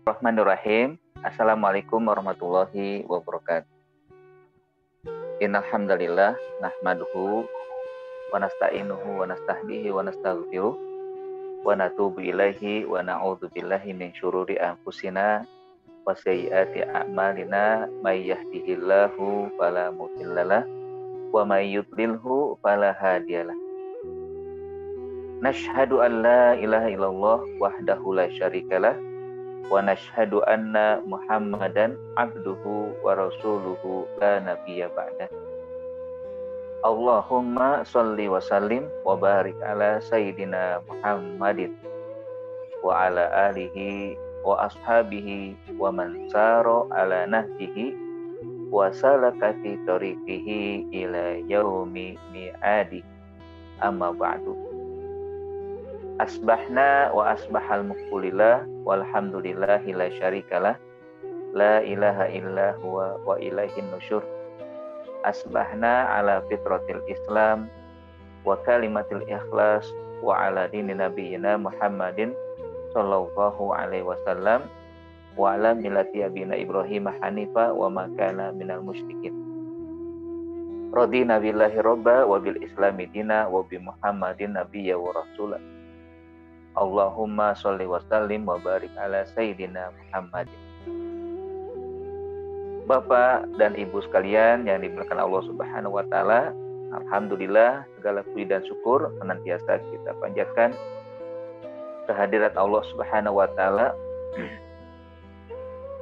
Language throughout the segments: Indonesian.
Bismillahirrahmanirrahim. Assalamualaikum warahmatullahi wabarakatuh. Innal hamdalillah nahmaduhu wa nasta'inuhu wa nastahdihi wa nastaghfiruh wa natubu ilaihi wa na'udzu billahi min syururi anfusina wa sayyiati a'malina may yahdihillahu fala mudhillalah wa may yudlilhu fala hadiyalah. Nashhadu an la ilaha illallah wahdahu la syarikalah wa nashhadu anna Muhammadan abduhu wa rasuluhu la nabiyya ba'dah. Allahumma sholli wa sallim wa barik ala sayyidina Muhammadin wa ala alihi wa ashabihi wa man sara ala nahjihi wa salaka fi tariqihi ila yaumi mi'adi. Amma ba'du. Asbahna wa asbahal mulkulillah walhamdulillahi la syarikalah la ilaha illa huwa wa ilaihin nusyur. Asbahna ala fitratil Islam wa kalimatil ikhlas wa ala dini nabiyyina Muhammadin sallallahu alaihi wasallam wa ala millati abina Ibrahim hanifa wa ma kana minal musyrikin. Radina billahi robba wa bil islami dina wa bi Muhammadin nabiyya wa rasulah. Allahumma sholli wa sallim wa barik ala sayyidina Muhammadin. Bapak dan Ibu sekalian yang dimuliakan Allah Subhanahu wa taala, alhamdulillah segala puji dan syukur senantiasa kita panjatkan kehadirat Allah Subhanahu wa taala.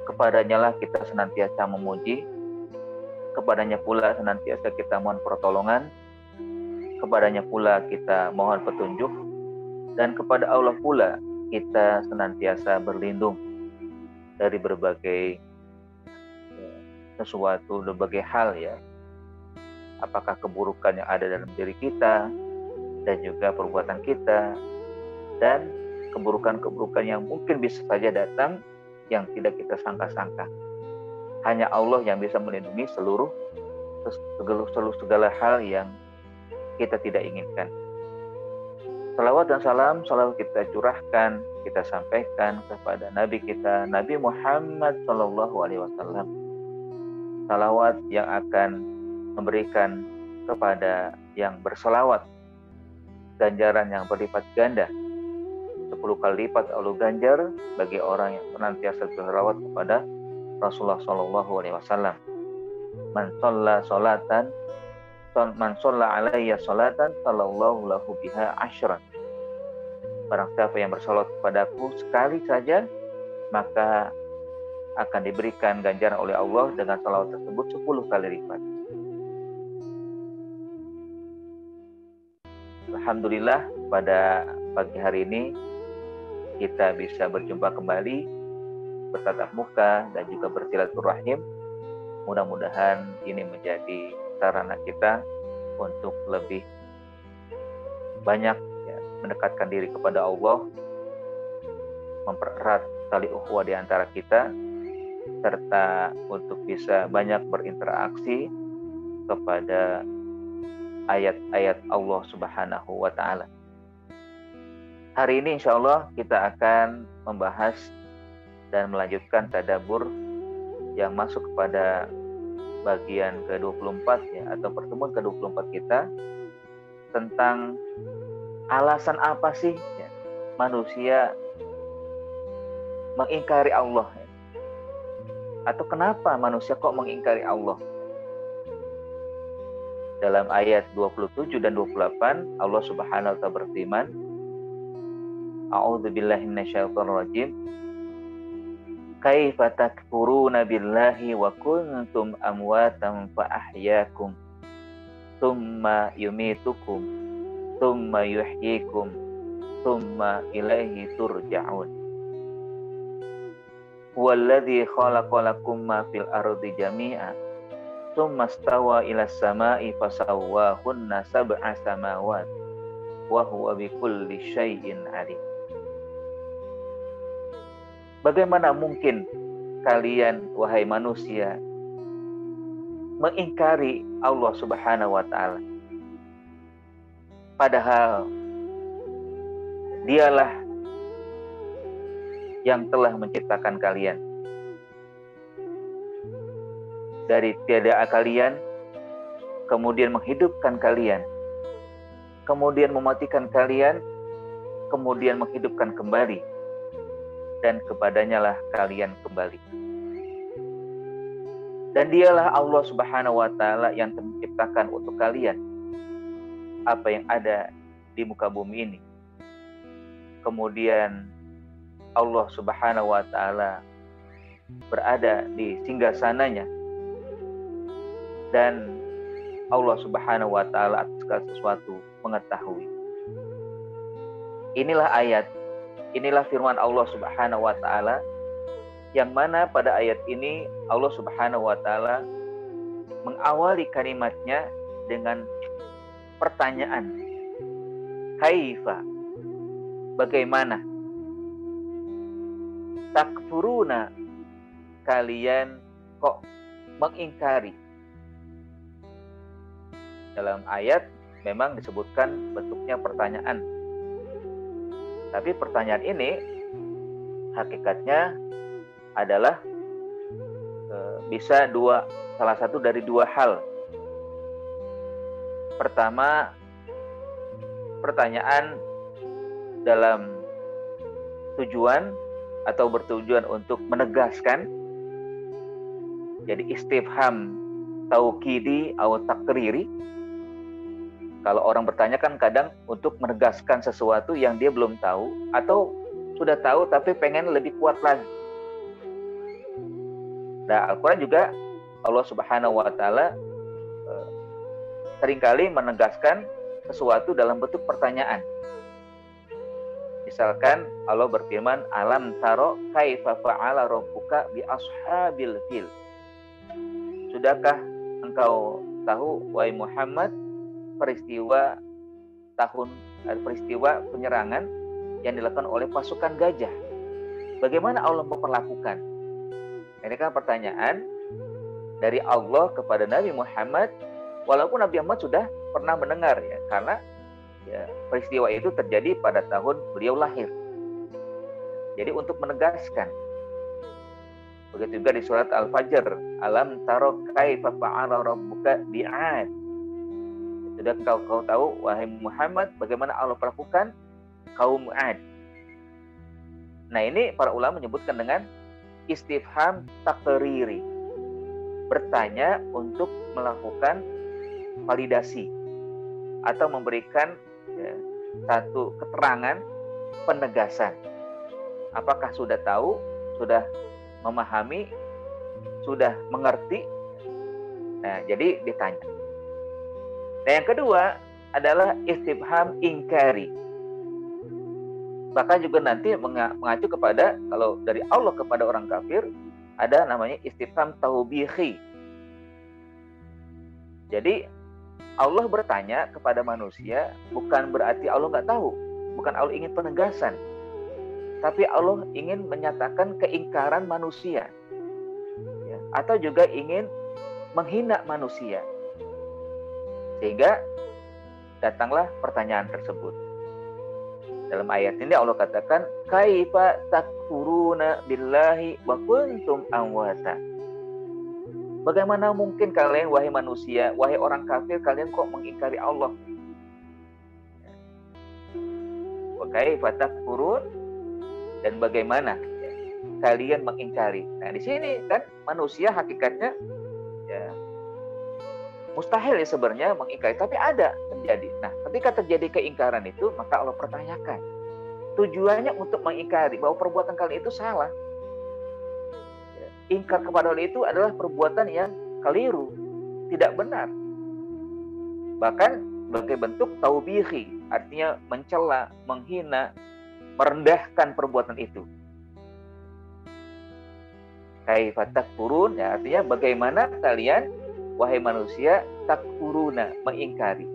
Kepadanya lah kita senantiasa memuji, kepadanya pula senantiasa kita mohon pertolongan, kepadanya pula kita mohon petunjuk, dan kepada Allah pula kita senantiasa berlindung dari berbagai sesuatu, berbagai hal ya. Apakah keburukan yang ada dalam diri kita dan juga perbuatan kita, dan keburukan-keburukan yang mungkin bisa saja datang yang tidak kita sangka-sangka. Hanya Allah yang bisa melindungi seluruh segala hal yang kita tidak inginkan. Salawat dan salam selalu kita curahkan, kita sampaikan kepada Nabi kita, Nabi Muhammad Sallallahu Alaihi Wasallam. Salawat yang akan memberikan kepada yang berselawat ganjaran yang berlipat ganda, 10 kali lipat Allah ganjar bagi orang yang senantiasa berselawat kepada Rasulullah Sallallahu Alaihi Wasallam. Man sholla alayya sholatan sallallahu lahu biha asyran. Barang siapa yang bersalawat kepadaku sekali saja, maka akan diberikan ganjaran oleh Allah dengan salawat tersebut 10 kali lipat. Alhamdulillah, pada pagi hari ini kita bisa berjumpa kembali, bertatap muka dan juga bersilaturahim. Mudah-mudahan ini menjadi sarana kita untuk lebih banyak ya, mendekatkan diri kepada Allah, mempererat tali ukhuwah di antara kita, serta untuk bisa banyak berinteraksi kepada ayat-ayat Allah Subhanahu wa ta'ala. Hari ini insya Allah kita akan membahas dan melanjutkan tadabbur yang masuk kepada bagian ke-24 ya, atau pertemuan ke-24 kita, tentang alasan apa sih ya, manusia mengingkari Allah ya? Atau kenapa manusia kok mengingkari Allah? Dalam ayat 27 dan 28 Allah Subhanahu wa ta'ala berfirman, A'udzubillahi minasyaitonir rajim. Kaifa takfuruna billahi wa kuntum amwatan fa ahyaakum tsumma yumitukum tsumma yuhyikum tsumma ilaihi turja'un. Huwallazi khalaqalakum ma fil ardi jami'a tsumma stawa ilas sama'i fasawwahunna sab'a samawat wa huwa bikulli syai'in alim. Bagaimana mungkin kalian, wahai manusia, mengingkari Allah Subhanahu wa ta'ala, padahal Dialah yang telah menciptakan kalian dari tiada kalian, kemudian menghidupkan kalian, kemudian mematikan kalian, kemudian menghidupkan kembali, dan kepadanya lah kalian kembali. Dan Dialah Allah Subhanahu wa ta'ala yang menciptakan untuk kalian apa yang ada di muka bumi ini. Kemudian Allah Subhanahu wa ta'ala berada di singgasananya, dan Allah Subhanahu wa ta'ala atas segala sesuatu mengetahui. Inilah ayat, inilah firman Allah Subhanahu wa ta'ala, yang mana pada ayat ini Allah Subhanahu wa ta'ala mengawali kalimatnya dengan pertanyaan. Kaifa, bagaimana? Takfuruna, kalian kok mengingkari. Dalam ayat memang disebutkan bentuknya pertanyaan. Tapi pertanyaan ini hakikatnya adalah bisa salah satu dari dua hal. Pertama, pertanyaan dalam tujuan atau bertujuan untuk menegaskan, jadi istifham taukidi atau takriri. Kalau orang bertanya kan kadang untuk menegaskan sesuatu yang dia belum tahu atau sudah tahu tapi pengen lebih kuat lagi. Nah, Al-Quran juga Allah Subhanahu wa ta'ala seringkali menegaskan sesuatu dalam bentuk pertanyaan. Misalkan Allah berfirman, alam taro kaifa fa'ala rabbuka bi ashabil fil. Sudahkah engkau tahu, wahai Muhammad, peristiwa penyerangan yang dilakukan oleh pasukan gajah? Bagaimana Allah memperlakukan? Ini kan pertanyaan dari Allah kepada Nabi Muhammad, walaupun Nabi Muhammad sudah pernah mendengar, ya, karena peristiwa itu terjadi pada tahun beliau lahir. Jadi untuk menegaskan. Begitu juga di surat Al-Fajr, alam taro kaifa fa'ala rabbuka bi'ad. Sudah kau tahu, wahai Muhammad, bagaimana Allah perlakukan kaum Ad. Nah, ini para ulama menyebutkan dengan istifham takriri, bertanya untuk melakukan validasi atau memberikan satu keterangan penegasan. Apakah sudah tahu, sudah memahami, sudah mengerti? Nah, jadi ditanya. Nah, yang kedua adalah istifham ingkari. Bahkan juga nanti mengacu kepada, kalau dari Allah kepada orang kafir, ada namanya istifham taubihi. Jadi Allah bertanya kepada manusia bukan berarti Allah nggak tahu, bukan Allah ingin penegasan, tapi Allah ingin menyatakan keingkaran manusia, ya, atau juga ingin menghina manusia, sehingga datanglah pertanyaan tersebut. Dalam ayat ini Allah katakan, kaifa takfuruna billahi wa kuntum amwata. Bagaimana mungkin kalian, wahai manusia, wahai orang kafir, kalian kok mengingkari Allah? Wa kaifa takfurun, dan bagaimana kalian mengingkari? Nah, di sini kan manusia hakikatnya ya mustahil ya sebenarnya mengingkari, tapi ada terjadi. Nah, ketika terjadi keingkaran itu, maka Allah pertanyakan. Tujuannya untuk mengingkari bahwa perbuatan kalian itu salah. Ingkar kepada Allah itu adalah perbuatan yang keliru, tidak benar. Bahkan sebagai bentuk taubihi artinya mencela, menghina, merendahkan perbuatan itu. Kaifa takfurun, ya, artinya bagaimana kalian wahai manusia takfuruna, mengingkari.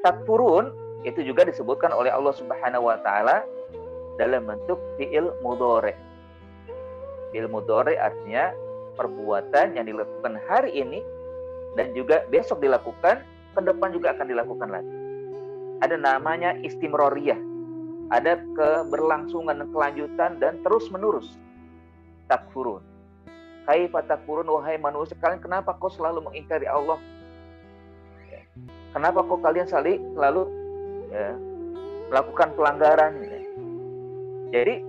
Takfurun itu juga disebutkan oleh Allah Subhanahu wa taala dalam bentuk fi'il mudhari. Fi'il mudhari artinya perbuatan yang dilakukan hari ini dan juga besok dilakukan, ke depan juga akan dilakukan lagi. Ada namanya istimroriyah. Ada keberlangsungan, kelanjutan dan terus menerus. Takfurun. Kaifa takfurun, wahai manusia, kalian kenapa kau selalu mengingkari Allah? Kenapa kau kalian selalu melakukan pelanggaran? Jadi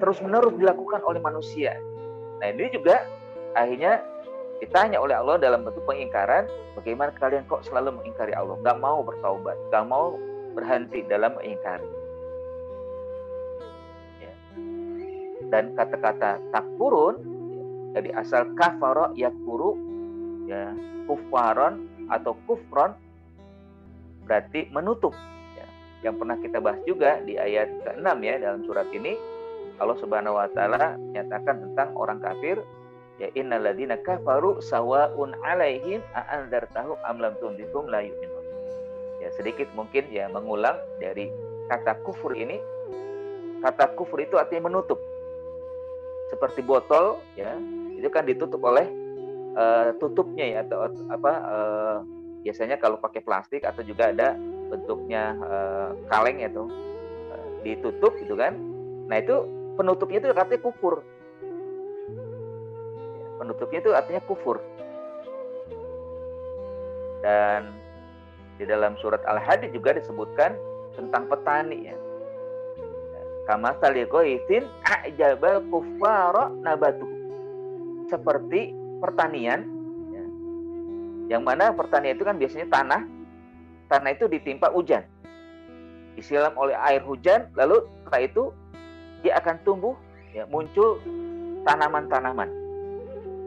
terus menerus dilakukan oleh manusia. Nah, ini juga akhirnya ditanya oleh Allah dalam bentuk pengingkaran, bagaimana kalian kok selalu mengingkari Allah, nggak mau bertaubat, nggak mau berhenti dalam mengingkari. Ya. Dan kata-kata takfurun dari asal kafara yakfuru, ya, kuffaron atau kufron, berarti menutup. Ya. Yang pernah kita bahas juga di ayat ke-6 ya dalam surat ini, Allah Subhanahu wa taala menyatakan tentang orang kafir, ya innalladzina kafaru sawaun alaihim a'andzartahum am lam tunzirhum la yu'minun. Ya, sedikit mungkin ya mengulang dari kata kufur ini. Kata kufur itu artinya menutup. Seperti botol ya, itu kan ditutup oleh tutupnya ya, atau biasanya kalau pakai plastik atau juga ada bentuknya kaleng itu ditutup gitu kan. Nah, itu penutupnya itu artinya kufur. Penutupnya itu artinya kufur. Dan di dalam surat Al-Hadid juga disebutkan tentang petani ya. Kamatsali ghaitsin a'jabal kuffara nabatuh. Seperti pertanian ya, yang mana pertanian itu kan biasanya tanah itu ditimpa hujan, disiram oleh air hujan, lalu setelah itu dia akan tumbuh ya, muncul tanaman-tanaman.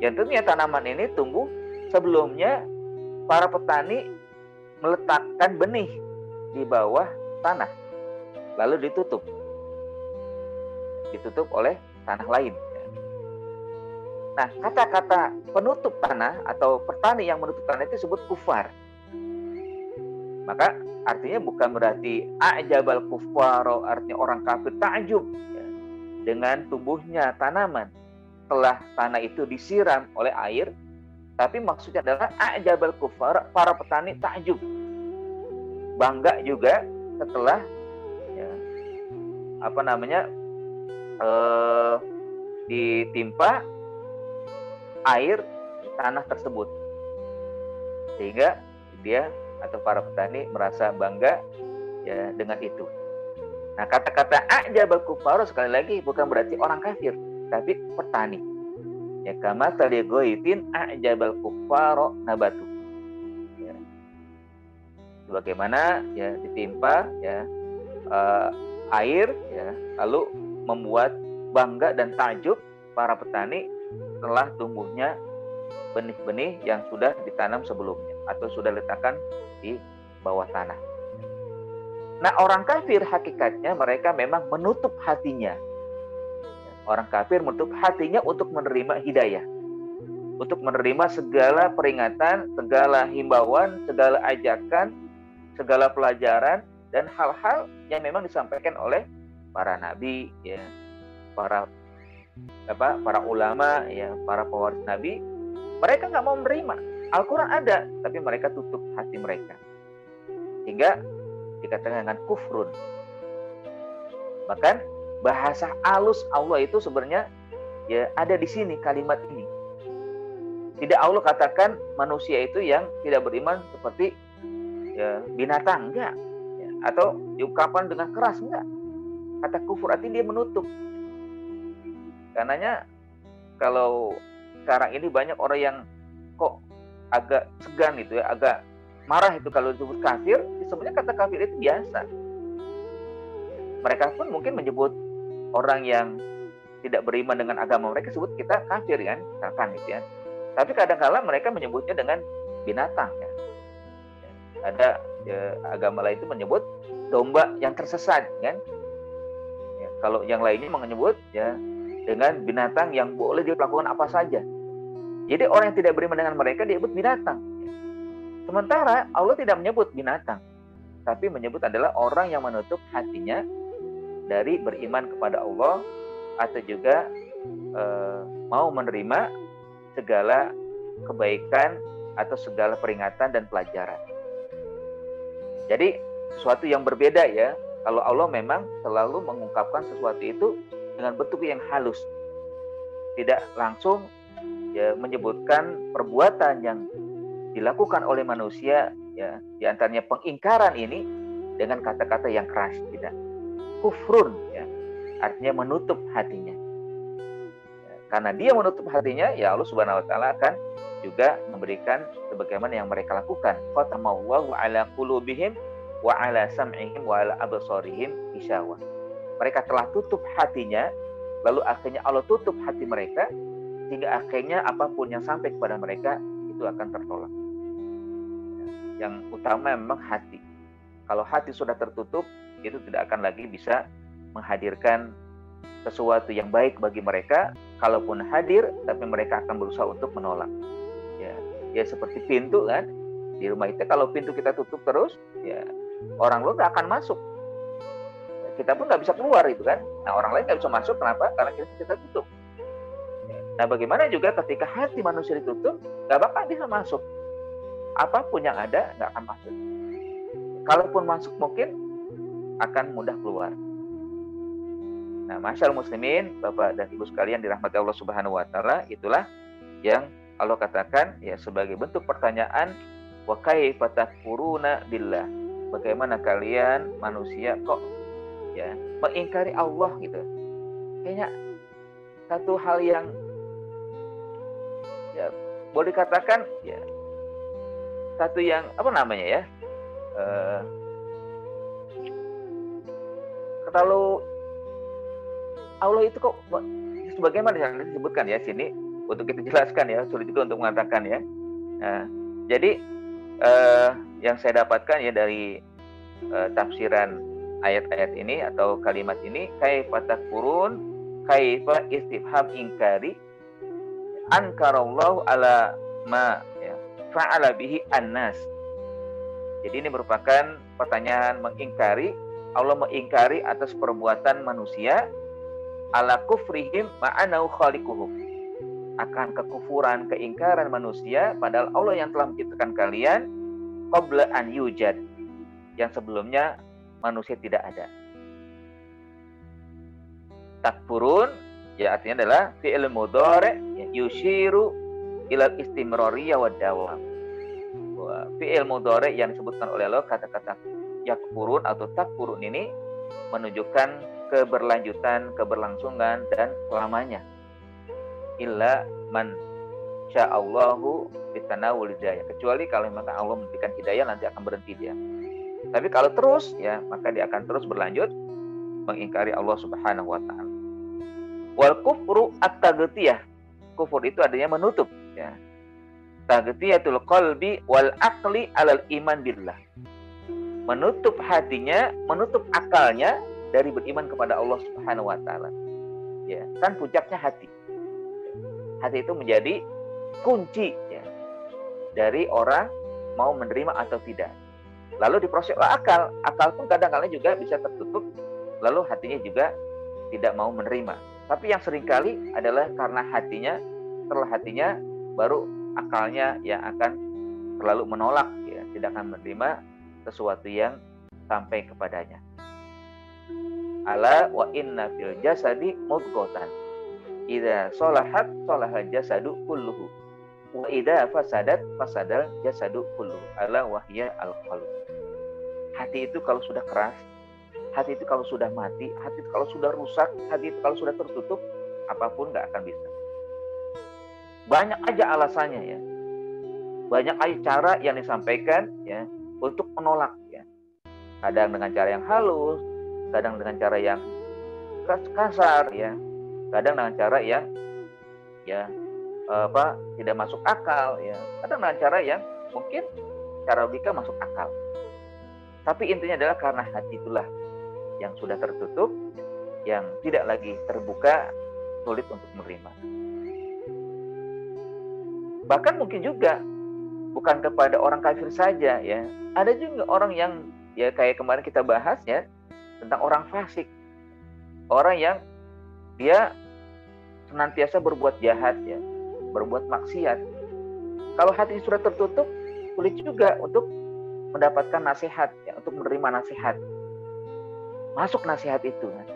Yang tentunya tanaman ini tumbuh sebelumnya para petani meletakkan benih di bawah tanah, lalu ditutup oleh tanah lain. Nah, kata-kata penutup tanah atau petani yang menutup tanah itu disebut kufar. Maka artinya bukan berarti a'jabal kuffaro, artinya orang kafir takjub ya, dengan tumbuhnya tanaman setelah tanah itu disiram oleh air, tapi maksudnya adalah a'jabal kuffar, para petani takjub, bangga juga setelah ya, ditimpa air di tanah tersebut, sehingga dia atau para petani merasa bangga ya dengan itu. Nah, kata-kata a'jabal kuffar sekali lagi bukan berarti orang kafir, tapi petani. Ya, kamatsali ghaitsin a'jabal kuffar nabatu. Ya. Sebagaimana ya ditimpa ya air ya, lalu membuat bangga dan takjub para petani setelah tumbuhnya benih-benih yang sudah ditanam sebelumnya atau sudah diletakkan di bawah tanah. Nah, orang kafir hakikatnya mereka memang menutup hatinya. Orang kafir menutup hatinya untuk menerima hidayah, untuk menerima segala peringatan, segala himbauan, segala ajakan, segala pelajaran dan hal-hal yang memang disampaikan oleh para nabi ya, para ulama ya, para pewaris nabi. Mereka nggak mau menerima. Al-Quran ada, tapi mereka tutup hati mereka, hingga dikatakan dengan kufrun. Bahkan bahasa halus Allah itu sebenarnya ya ada di sini kalimat ini. Tidak Allah katakan manusia itu yang tidak beriman seperti ya, binatang, enggak ya, atau diungkapkan dengan keras, enggak. Kata kufur artinya dia menutup. Karenanya kalau sekarang ini banyak orang yang kok agak segan gitu ya, agak marah itu kalau disebut kafir. Sebenarnya kata kafir itu biasa. Mereka pun mungkin menyebut orang yang tidak beriman dengan agama mereka, sebut kita kafir kan, misalkan gitu ya. Tapi kadang-kala mereka menyebutnya dengan binatang ya. Ada agama lain itu menyebut domba yang tersesat, kan? Ya, kalau yang lainnya menyebut ya dengan binatang yang boleh dilakukan apa saja. Jadi orang yang tidak beriman dengan mereka disebut binatang. Sementara Allah tidak menyebut binatang, tapi menyebut adalah orang yang menutup hatinya dari beriman kepada Allah atau juga mau menerima segala kebaikan atau segala peringatan dan pelajaran. Jadi sesuatu yang berbeda ya. Kalau Allah memang selalu mengungkapkan sesuatu itu dengan bentuk yang halus, tidak langsung ya menyebutkan perbuatan yang dilakukan oleh manusia ya, diantaranya pengingkaran ini dengan kata-kata yang keras, tidak. Kufrun ya, artinya menutup hatinya. Ya, karena dia menutup hatinya, ya Allah Subhanahu wa taala akan juga memberikan sebagaimana yang mereka lakukan. Khatamallahu ala qulubihim wa ala sam'ihim wa ala absarihim ghishawah. Mereka telah tutup hatinya, lalu akhirnya Allah tutup hati mereka, sehingga akhirnya apapun yang sampai kepada mereka itu akan tertolak. Yang utama memang hati. Kalau hati sudah tertutup, itu tidak akan lagi bisa menghadirkan sesuatu yang baik bagi mereka. Kalaupun hadir, tapi mereka akan berusaha untuk menolak. Ya seperti pintu kan, di rumah itu kalau pintu kita tutup terus, ya orang luar nggak akan masuk. Kita pun nggak bisa keluar itu kan. Nah orang lain nggak bisa masuk, kenapa? Karena kita tutup. Nah bagaimana juga ketika hati manusia ditutup, nggak bakal bisa masuk. Apapun yang ada nggak akan masuk. Kalaupun masuk mungkin akan mudah keluar. Nah, masyaallah muslimin, Bapak dan Ibu sekalian dirahmati Allah Subhanahu wa taala, itulah yang Allah katakan ya sebagai bentuk pertanyaan, wa kaifa takfuruna billah. Bagaimana kalian manusia kok ya mengingkari Allah gitu. Kayaknya satu hal yang ya boleh dikatakan ya satu yang apa namanya ya? Kalau Allah itu kok sebagaimana yang disebutkan ya sini untuk kita jelaskan ya, sulit juga untuk mengatakan ya. Nah, jadi yang saya dapatkan ya dari tafsiran ayat-ayat ini atau kalimat ini, kaifa takfurun, kaifa istifham ingkari, ankarallahu ala ma ya, fa'ala bihi annas. Jadi ini merupakan pertanyaan mengingkari, Allah mengingkari atas perbuatan manusia ala kufrihim ma'anahu khaliquhum, akan kekufuran, keingkaran manusia padahal Allah yang telah menciptakan kalian qabla an yujad, yang sebelumnya manusia tidak ada. Takfurun ya artinya adalah fi'il mudhari' yushiru ila istimrariyah wa dawam. Fi'il mudhari' yang disebutkan oleh Allah, kata-kata yakfurun atau takfurun ini menunjukkan keberlanjutan, keberlangsungan dan selamanya. Illa man sya'allahu bitanawul hidayah, kecuali kalau memang Allah memberikan hidayah nanti akan berhenti dia. Tapi kalau terus ya maka dia akan terus berlanjut mengingkari Allah Subhanahu wa taala. Wal kufru at-taghtiyah. Kufur itu adanya menutup ya. Taghtiyatul qalbi wal aqli alal iman billah. Menutup hatinya, menutup akalnya dari beriman kepada Allah Subhanahu wa taala. Ya, kan puncaknya hati. Hati itu menjadi kunci ya, dari orang mau menerima atau tidak. Lalu diproses oleh akal. Akal pun kadang-kadang juga bisa tertutup, lalu hatinya juga tidak mau menerima. Tapi yang seringkali adalah karena hatinya, setelah hatinya baru akalnya yang akan selalu menolak ya, tidak akan menerima sesuatu yang sampai kepadanya. Ala wa inna fil jasadi mudghatan. Idza salahat salahal jasadu kulluhu. Wa idza fasadat fasadal jasadu kulluhu. Ala wahya al-qalb. Hati itu kalau sudah keras, hati itu kalau sudah mati, hati itu kalau sudah rusak, hati itu kalau sudah tertutup, apapun nggak akan bisa. Banyak aja alasannya ya. Banyak aja cara yang disampaikan ya untuk menolak ya. Kadang dengan cara yang halus, kadang dengan cara yang kasar ya. Kadang dengan cara yang ya tidak masuk akal ya. Kadang dengan cara yang mungkin secara logika masuk akal. Tapi intinya adalah karena hati itulah yang sudah tertutup, yang tidak lagi terbuka, sulit untuk menerima. Bahkan mungkin juga bukan kepada orang kafir saja ya. Ada juga orang yang ya kayak kemarin kita bahas ya tentang orang fasik. Orang yang dia senantiasa berbuat jahat ya, berbuat maksiat. Kalau hati sudah tertutup, sulit juga untuk mendapatkan nasihat ya, untuk menerima nasihat. Masuk nasihat itu kan.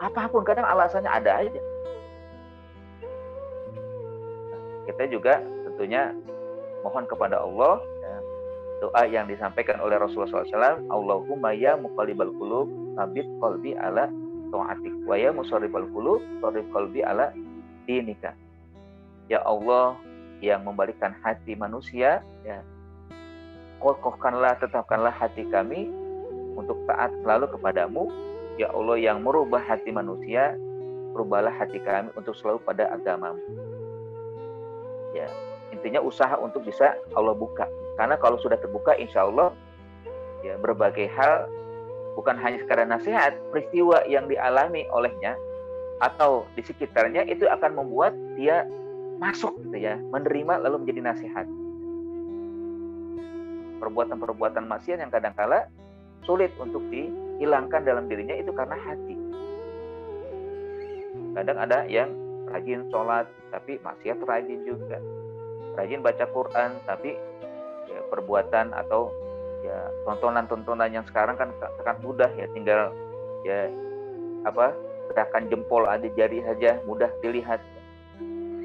Apapun kadang alasannya ada aja. Kita juga tentunya mohon kepada Allah ya, doa yang disampaikan oleh Rasulullah SAW, Allahumma ya muqallibal qulub tsabbit qalbi ala ta'atik wa ya musarrifal qulub sharrif qalbi ala dinika. Ya Allah yang membalikkan hati manusia ya, kokohkanlah, tetapkanlah hati kami untuk taat selalu kepadamu. Ya Allah yang merubah hati manusia, rubahlah hati kami untuk selalu pada agamamu. Ya, intinya usaha untuk bisa Allah buka. Karena kalau sudah terbuka, insya Allah ya berbagai hal, bukan hanya sekadar nasihat, peristiwa yang dialami olehnya atau di sekitarnya itu akan membuat dia masuk gitu ya, menerima lalu menjadi nasihat. Perbuatan-perbuatan maksiat yang kadang-kala sulit untuk dihilangkan dalam dirinya itu karena hati. Kadang ada yang rajin sholat tapi maksiat rajin juga, rajin baca Quran tapi ya, perbuatan atau ya tontonan-tontonan yang sekarang kan sangat mudah ya, tinggal ya gerakan jempol ada jari saja mudah dilihat.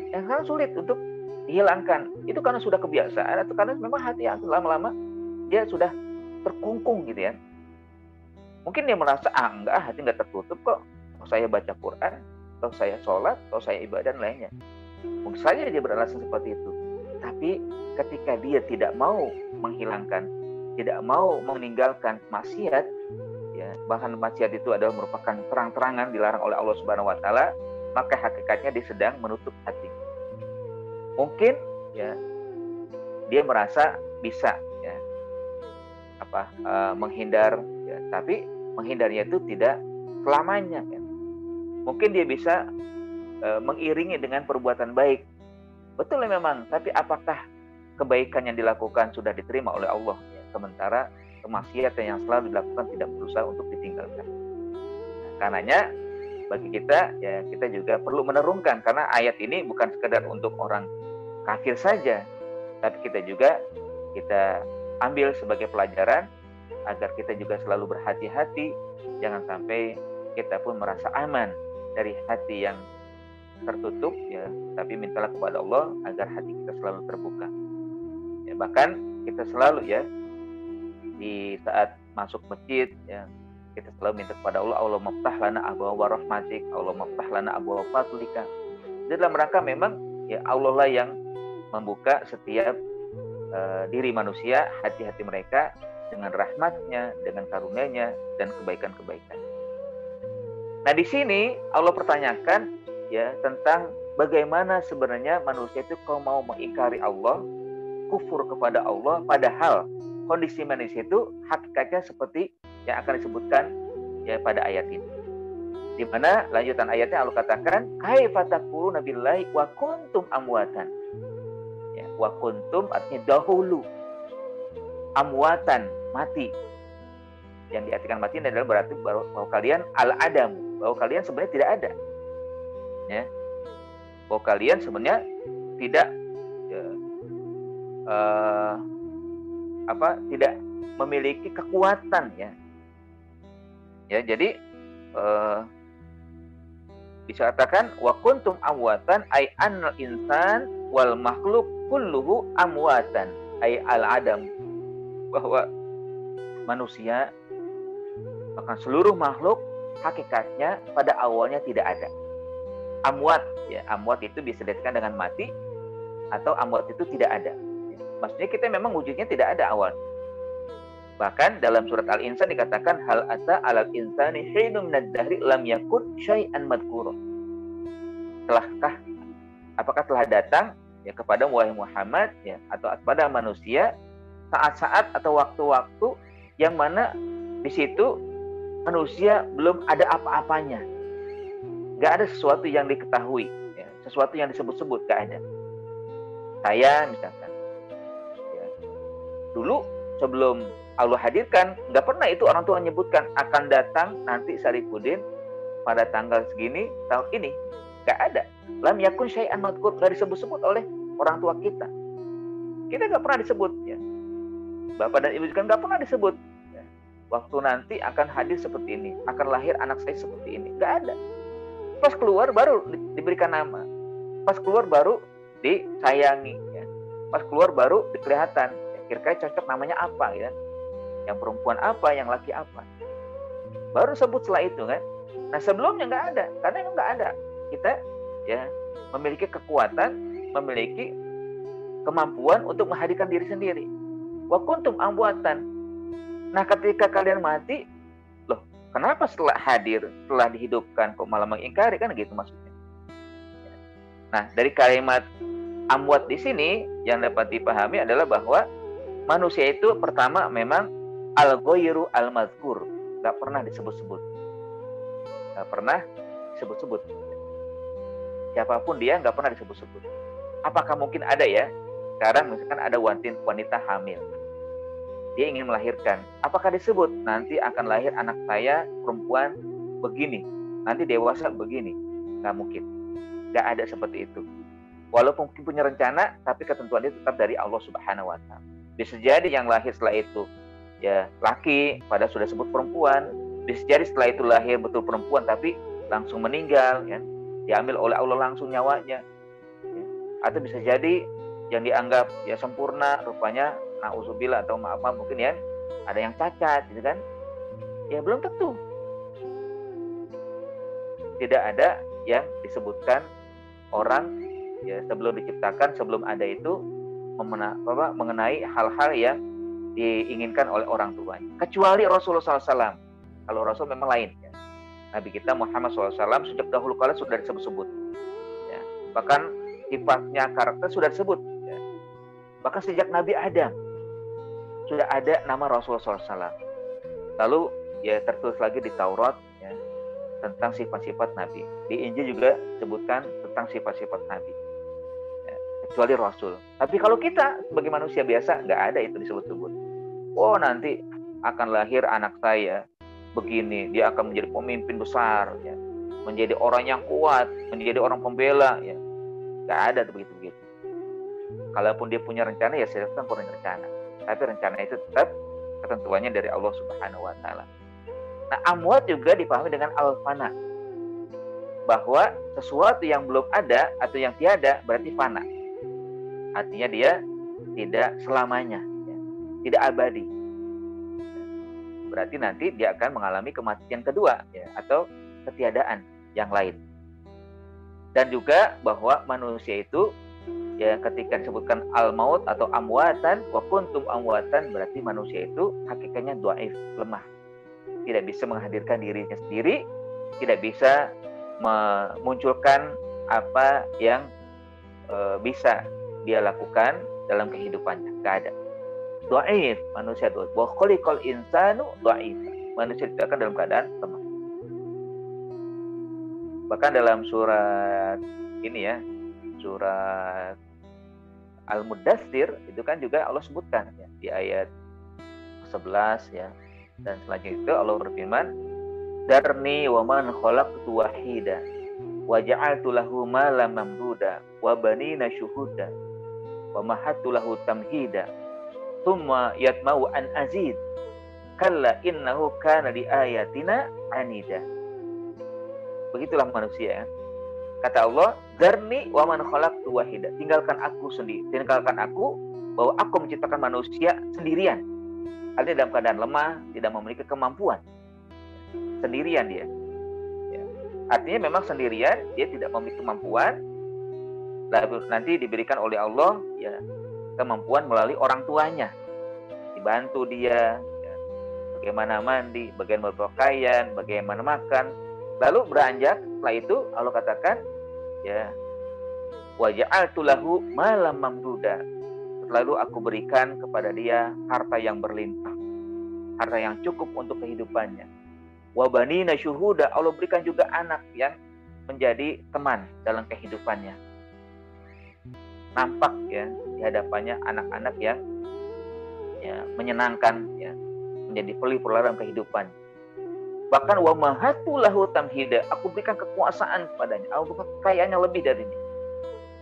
Yang kan sulit untuk dihilangkan itu karena sudah kebiasaan atau karena memang hati yang lama-lama dia sudah terkungkung gitu ya. Mungkin dia merasa enggak, hati enggak tertutup kok. Kalau saya baca Quran, kalau saya sholat, kalau saya ibadah dan lainnya. Mungkin saja dia beralasan seperti itu. Tapi ketika dia tidak mau menghilangkan, tidak mau meninggalkan maksiat, ya, bahkan maksiat itu adalah merupakan terang-terangan dilarang oleh Allah Subhanahu wa taala, maka hakikatnya dia sedang menutup hati. Mungkin ya dia merasa bisa ya menghindar ya, tapi menghindarnya itu tidak selamanya ya. Mungkin dia bisa mengiringi dengan perbuatan baik. Betul memang, tapi apakah kebaikan yang dilakukan sudah diterima oleh Allah ya? Sementara kemaksiatan yang selalu dilakukan tidak berusaha untuk ditinggalkan. Nah, karenanya bagi kita ya kita juga perlu merenungkan, karena ayat ini bukan sekedar untuk orang kafir saja, tapi kita juga kita ambil sebagai pelajaran agar kita juga selalu berhati-hati, jangan sampai kita pun merasa aman dari hati yang tertutup ya, tapi mintalah kepada Allah agar hati kita selalu terbuka. Ya, bahkan kita selalu ya di saat masuk masjid ya, kita selalu minta kepada Allah, Allah maftah lana abwaaba rahmatik, Allah maftah lana abwaaba fadlika. Dalam rangka memang ya Allah lah yang membuka setiap diri manusia, hati-hati mereka dengan rahmatnya, dengan karunia-Nya dan kebaikan-kebaikan. Nah di sini Allah pertanyakan ya tentang bagaimana sebenarnya manusia itu kalau mau mengingkari Allah, kufur kepada Allah, padahal kondisi manusia itu hakikatnya seperti yang akan disebutkan ya pada ayat ini. Di mana lanjutan ayatnya Allah katakan, kaifa takfuruna billahi wa kuntum amwatan. Ya, wa kuntum artinya dahulu, amwatan mati. Yang diartikan mati adalah berarti bahwa kalian al-adamu, bahwa kalian sebenarnya tidak ada. Ya. Bahwa kalian sebenarnya tidak tidak memiliki kekuatan ya. Ya, jadi bisa katakan wa kuntum amwatan ay annal insan wal makhluk kulluhu amwatan ay al-adam, bahwa manusia bahkan seluruh makhluk hakikatnya pada awalnya tidak ada. Amwat ya, amwat itu bisa diartikan dengan mati atau amwat itu tidak ada. Maksudnya kita memang wujudnya tidak ada awal. Bahkan dalam surat Al-Insan dikatakan hal ata alal insani hinum minad dahri lam yakun syai'an madhkura. Apakah telah datang ya kepada wahai Muhammad ya atau kepada manusia saat-saat atau waktu-waktu yang mana di situ manusia belum ada apa-apanya, nggak ada sesuatu yang diketahui, ya, sesuatu yang disebut-sebut, nggak ada. Saya misalkan, ya, dulu sebelum Allah hadirkan, nggak pernah itu orang tua menyebutkan akan datang nanti Syarifuddin pada tanggal segini tahun ini, nggak ada. Lam yakun syai'an madkur, nggak disebut-sebut oleh orang tua kita. Kita nggak pernah disebut, ya. Bapak dan ibu juga nggak pernah disebut. Ya. Waktu nanti akan hadir seperti ini, akan lahir anak saya seperti ini, nggak ada. Pas keluar baru diberikan nama, pas keluar baru disayangi, ya. Pas keluar baru kelihatan, ya, kira-kira cocok namanya apa, ya. Yang perempuan apa, yang laki apa. Baru sebut setelah itu kan. Nah sebelumnya nggak ada, karena emang nggak ada. Kita ya memiliki kekuatan, memiliki kemampuan untuk menghadirkan diri sendiri. Wa kuntum amwatan. Nah ketika kalian mati, loh kenapa setelah hadir, setelah dihidupkan kok malah mengingkari, kan gitu maksudnya. Nah dari kalimat amwat di sini yang dapat dipahami adalah bahwa manusia itu pertama memang al-ghairu al-mazkur, nggak pernah disebut-sebut, nggak pernah disebut-sebut. Siapapun dia nggak pernah disebut-sebut. Apakah mungkin ada ya? Sekarang misalkan ada wanita hamil, dia ingin melahirkan, apakah disebut nanti akan lahir anak saya perempuan begini, nanti dewasa begini? Nggak mungkin, nggak ada seperti itu. Walaupun mungkin punya rencana, tapi ketentuan itu tetap dari Allah Subhanahu Wa Taala. Bisa jadi yang lahir setelah itu ya laki, pada sudah sebut perempuan. Bisa jadi setelah itu lahir betul perempuan, tapi langsung meninggal, ya, diambil oleh Allah langsung nyawanya. Ya. Atau bisa jadi yang dianggap ya sempurna, rupanya na'udzubillah atau maaf mungkin ya ada yang cacat, gitu kan? Ya belum tentu. Tidak ada yang disebutkan orang ya sebelum diciptakan, sebelum ada itu mengenai hal-hal yang diinginkan oleh orang tuanya. Kecuali Rasulullah SAW. Kalau Rasul memang lain. Ya. Nabi kita Muhammad SAW sejak dahulu kala sudah disebut-sebut. Ya. Bahkan sifatnya, karakter sudah disebut. Ya. Bahkan sejak Nabi Adam sudah ada nama Rasulullah SAW. Lalu ya tertulis lagi di Taurat ya, tentang sifat-sifat Nabi. Di Injil juga sebutkan tentang sifat-sifat Nabi. Ya, kecuali Rasul. Tapi kalau kita sebagai manusia biasa nggak ada itu disebut-sebut. Oh nanti akan lahir anak saya begini, dia akan menjadi pemimpin besar, ya, menjadi orang yang kuat, menjadi orang pembela, ya, nggak ada begitu-begitu. Kalaupun dia punya rencana, ya silahkan punya rencana. Tapi rencana itu tetap ketentuannya dari Allah Subhanahu Wa Taala. Nah, amwat juga dipahami dengan al-fana, bahwa sesuatu yang belum ada atau yang tiada berarti fana. Artinya dia tidak selamanya, ya, tidak abadi. Berarti nanti dia akan mengalami kematian kedua, ya, atau ketiadaan yang lain. Dan juga bahwa manusia itu ya ketika disebutkan al-maut atau amwatan, wa kuntum amwatan, berarti manusia itu hakikatnya dhaif, lemah. Tidak bisa menghadirkan dirinya sendiri, tidak bisa memunculkan apa yang bisa dia lakukan dalam kehidupannya. Tidak ada. Dhaif, manusia dhaif. Wa khuliqal insanu dhaif. Manusia diciptakan dalam keadaan lemah. Bahkan dalam surat ini ya, surat Al-Muddatsir itu kan juga Allah sebutkan ya, di ayat 11 ya. Dan selanjutnya itu Allah berfirman, "Darni wa man khalaqtu wahida wa ja'altu lahu malan mamduda wa banina syuhuda wa mahattu lahu tamhida tsumma yatma'u an azid kalla innahu kana li ayatina anida." Begitulah manusia ya. Kata Allah, "Darni wa man khalaqtu wahida." Tinggalkan aku sendiri, tinggalkan aku bahwa aku menciptakan manusia sendirian. Artinya dalam keadaan lemah, tidak memiliki kemampuan. Sendirian dia. Ya. Artinya memang sendirian, dia tidak memiliki kemampuan. Lalu nanti diberikan oleh Allah ya kemampuan melalui orang tuanya. Dibantu dia, ya, bagaimana mandi, bagaimana berpakaian, bagaimana makan. Lalu beranjak, setelah itu Allah katakan, ya, wa ja'altu lahu malam mamduda. lalu aku berikan kepada dia harta yang berlimpah, harta yang cukup untuk kehidupannya. Wa banina syuhuda, Allah berikan juga anak yang menjadi teman dalam kehidupannya. Nampak ya di hadapannya anak-anak yang ya, menyenangkan ya, menjadi pelipur dalam kehidupan. Bahkan wa mahatu lahu tamhida, aku berikan kekuasaan kepadanya, aku berikan kekayaannya lebih dari ini.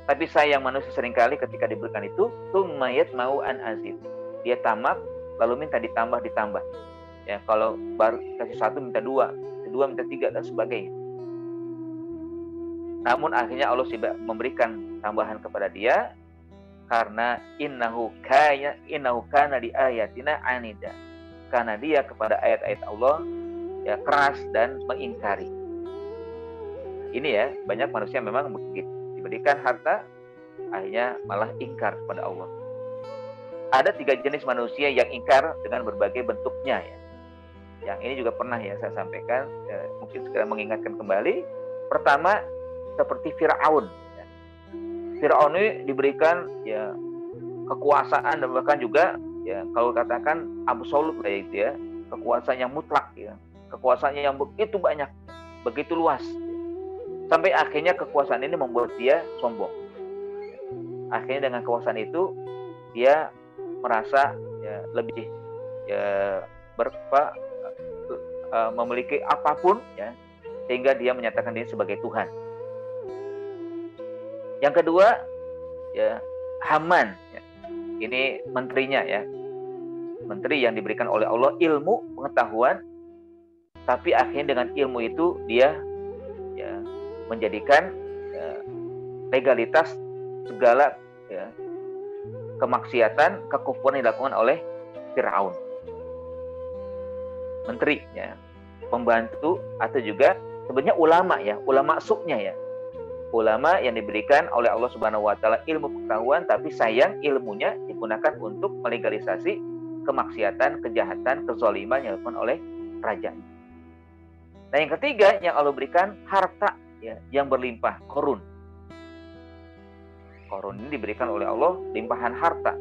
Tapi sayang manusia seringkali ketika diberikan itu, mayat mau an azid, dia tamak lalu minta ditambah. Ya, kalau baru kasih satu minta dua minta tiga dan sebagainya. Namun akhirnya Allah sudah memberikan tambahan kepada dia karena innahu kana di ayatina anida. Karena dia kepada ayat-ayat Allah ya keras dan mengingkari. Ini ya, banyak manusia memang begitu. Diberikan harta, akhirnya malah ingkar kepada Allah. Ada 3 jenis manusia yang ingkar dengan berbagai bentuknya ya. Yang ini juga pernah ya saya sampaikan, ya, mungkin sekarang mengingatkan kembali. Pertama, seperti Fir'aun. Ya. Fir'aun ini diberikan ya kekuasaan dan bahkan juga ya kalau katakan absolut lah itu ya, kekuasaan yang mutlak ya, kekuasaan yang begitu banyak, begitu luas. Sampai akhirnya kekuasaan ini membuat dia sombong. Akhirnya dengan kekuasaan itu dia merasa ya, lebih ya, memiliki apapun ya, sehingga dia menyatakan diri sebagai Tuhan. Yang kedua ya Haman ya. Ini menterinya ya, menteri yang diberikan oleh Allah ilmu pengetahuan, tapi akhirnya dengan ilmu itu dia ya, menjadikan ya, legalitas segala ya, kemaksiatan, kekufuran yang dilakukan oleh Fir'aun. Menteri ya, pembantu atau juga sebenarnya ulama ya, ulama suknya ya. Ulama yang diberikan oleh Allah Subhanahu wa taala ilmu pengetahuan, tapi sayang ilmunya digunakan untuk melegalisasi kemaksiatan, kejahatan, kezaliman yang dilakukan oleh raja. Nah, yang ketiga yang Allah berikan harta ya, yang berlimpah, korun. Korun ini diberikan oleh Allah limpahan harta.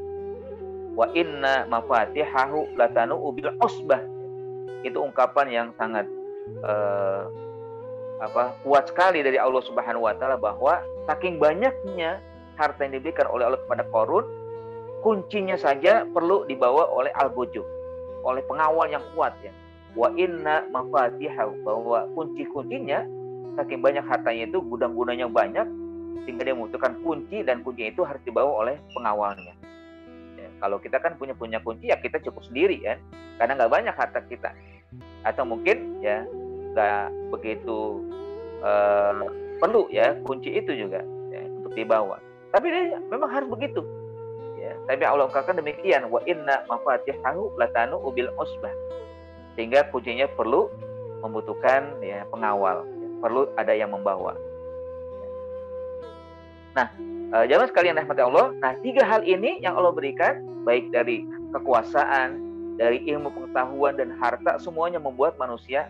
Wa inna mafatihahu latanu bil usbah. Itu ungkapan yang sangat kuat sekali dari Allah Subhanahu wa taala bahwa saking banyaknya harta yang diberikan oleh Allah kepada Korun, kuncinya saja perlu dibawa oleh al-bojo, oleh pengawal yang kuat ya. Wa inna mafatihahu, bahwa kunci-kuncinya saking banyak hartanya itu, gudang-gudangnya banyak, sehingga dia membutuhkan kunci, dan kunci itu harus dibawa oleh pengawalnya. Ya, kalau kita kan punya kunci ya kita cukup sendiri kan, karena nggak banyak harta kita, atau mungkin ya nggak begitu perlu ya kunci itu juga ya, untuk dibawa. Tapi dia memang harus begitu. Ya, tapi Allah katakan demikian, wa inna mafatihahu latanu bil usbah, sehingga kuncinya perlu membutuhkan ya pengawal, ya, perlu ada yang membawa. Nah, jamaah sekalian rahmati Allah, nah 3 hal ini yang Allah berikan, baik dari kekuasaan, dari ilmu pengetahuan dan harta, semuanya membuat manusia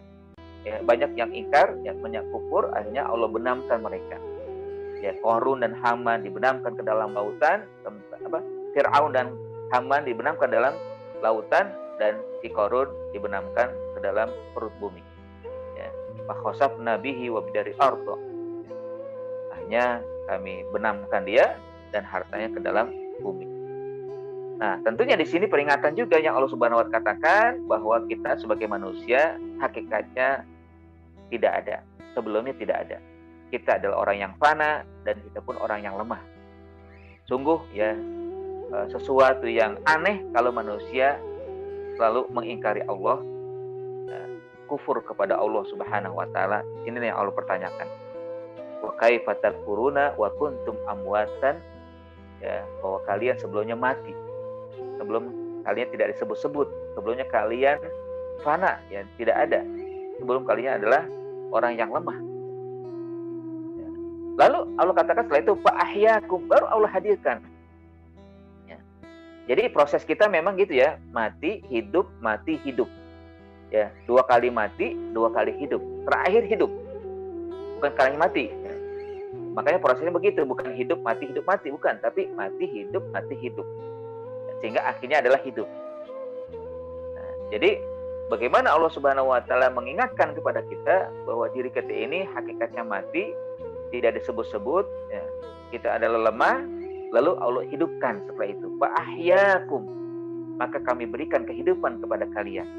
ya, banyak yang ingkar, yang banyak kufur. Akhirnya Allah benamkan mereka. Ya, Qarun dan Haman dibenamkan ke dalam lautan, Fir'aun dan Haman dibenamkan dalam lautan, dan si Qarun dibenamkan ke dalam perut bumi. Ya, fakhasafna bihi wa bidari ardh. Akhirnya kami benamkan dia dan hartanya ke dalam bumi. Nah, tentunya di sini peringatan juga yang Allah Subhanahu wa taala katakan bahwa kita sebagai manusia hakikatnya tidak ada, sebelumnya tidak ada. Kita adalah orang yang fana dan kita pun orang yang lemah. Sungguh ya sesuatu yang aneh kalau manusia selalu mengingkari Allah, kufur kepada Allah Subhanahu wa taala. Ini yang Allah pertanyakan. Wa kaifa takfuruna wa kuntum amwatan, ya, bahwa kalian sebelumnya mati, sebelum kalian tidak disebut-sebut, sebelumnya kalian fana, ya, tidak ada, sebelum kalian adalah orang yang lemah. Ya. Lalu Allah katakan setelah itu fa ahyakum, baru Allah hadirkan. Ya. Jadi proses kita memang gitu ya, mati hidup mati hidup, ya, 2 kali mati 2 kali hidup, terakhir hidup, bukan kali mati. Makanya prosesnya begitu, bukan hidup mati, bukan, tapi mati hidup. sehingga akhirnya adalah hidup. Nah, jadi bagaimana Allah Subhanahu wa taala mengingatkan kepada kita bahwa diri kita ini hakikatnya mati, tidak disebut-sebut, ya. Kita adalah lemah, lalu Allah hidupkan setelah itu. Fa ahyakum, maka kami berikan kehidupan kepada kalian.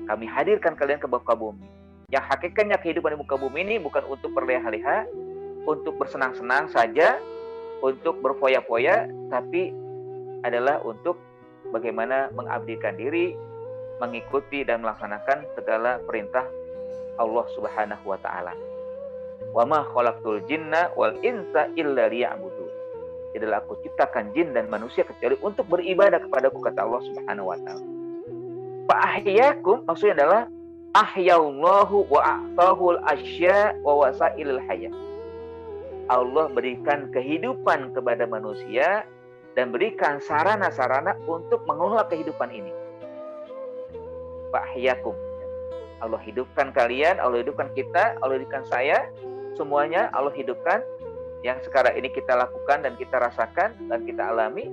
Kami hadirkan kalian ke muka bumi. Yang hakikatnya kehidupan di muka bumi ini bukan untuk berleha-leha, untuk bersenang-senang saja, untuk berfoya-foya, tapi adalah untuk bagaimana mengabdikan diri, mengikuti dan melaksanakan segala perintah Allah Subhanahu wa taala. Wa ma khalaqtul jinna wal insa illa liya'budun. Tidaklah aku ciptakan jin dan manusia kecuali untuk beribadah kepadaku, kata Allah Subhanahu wa taala. Fa ahyakum maksudnya adalah ahyallahu wa a'tahul asya wa wasailul hayat. Allah berikan kehidupan kepada manusia dan berikan sarana-sarana untuk mengelola kehidupan ini. Fa ahyakum. Allah hidupkan kalian, Allah hidupkan kita, Allah hidupkan saya, semuanya Allah hidupkan. Yang sekarang ini kita lakukan dan kita rasakan dan kita alami,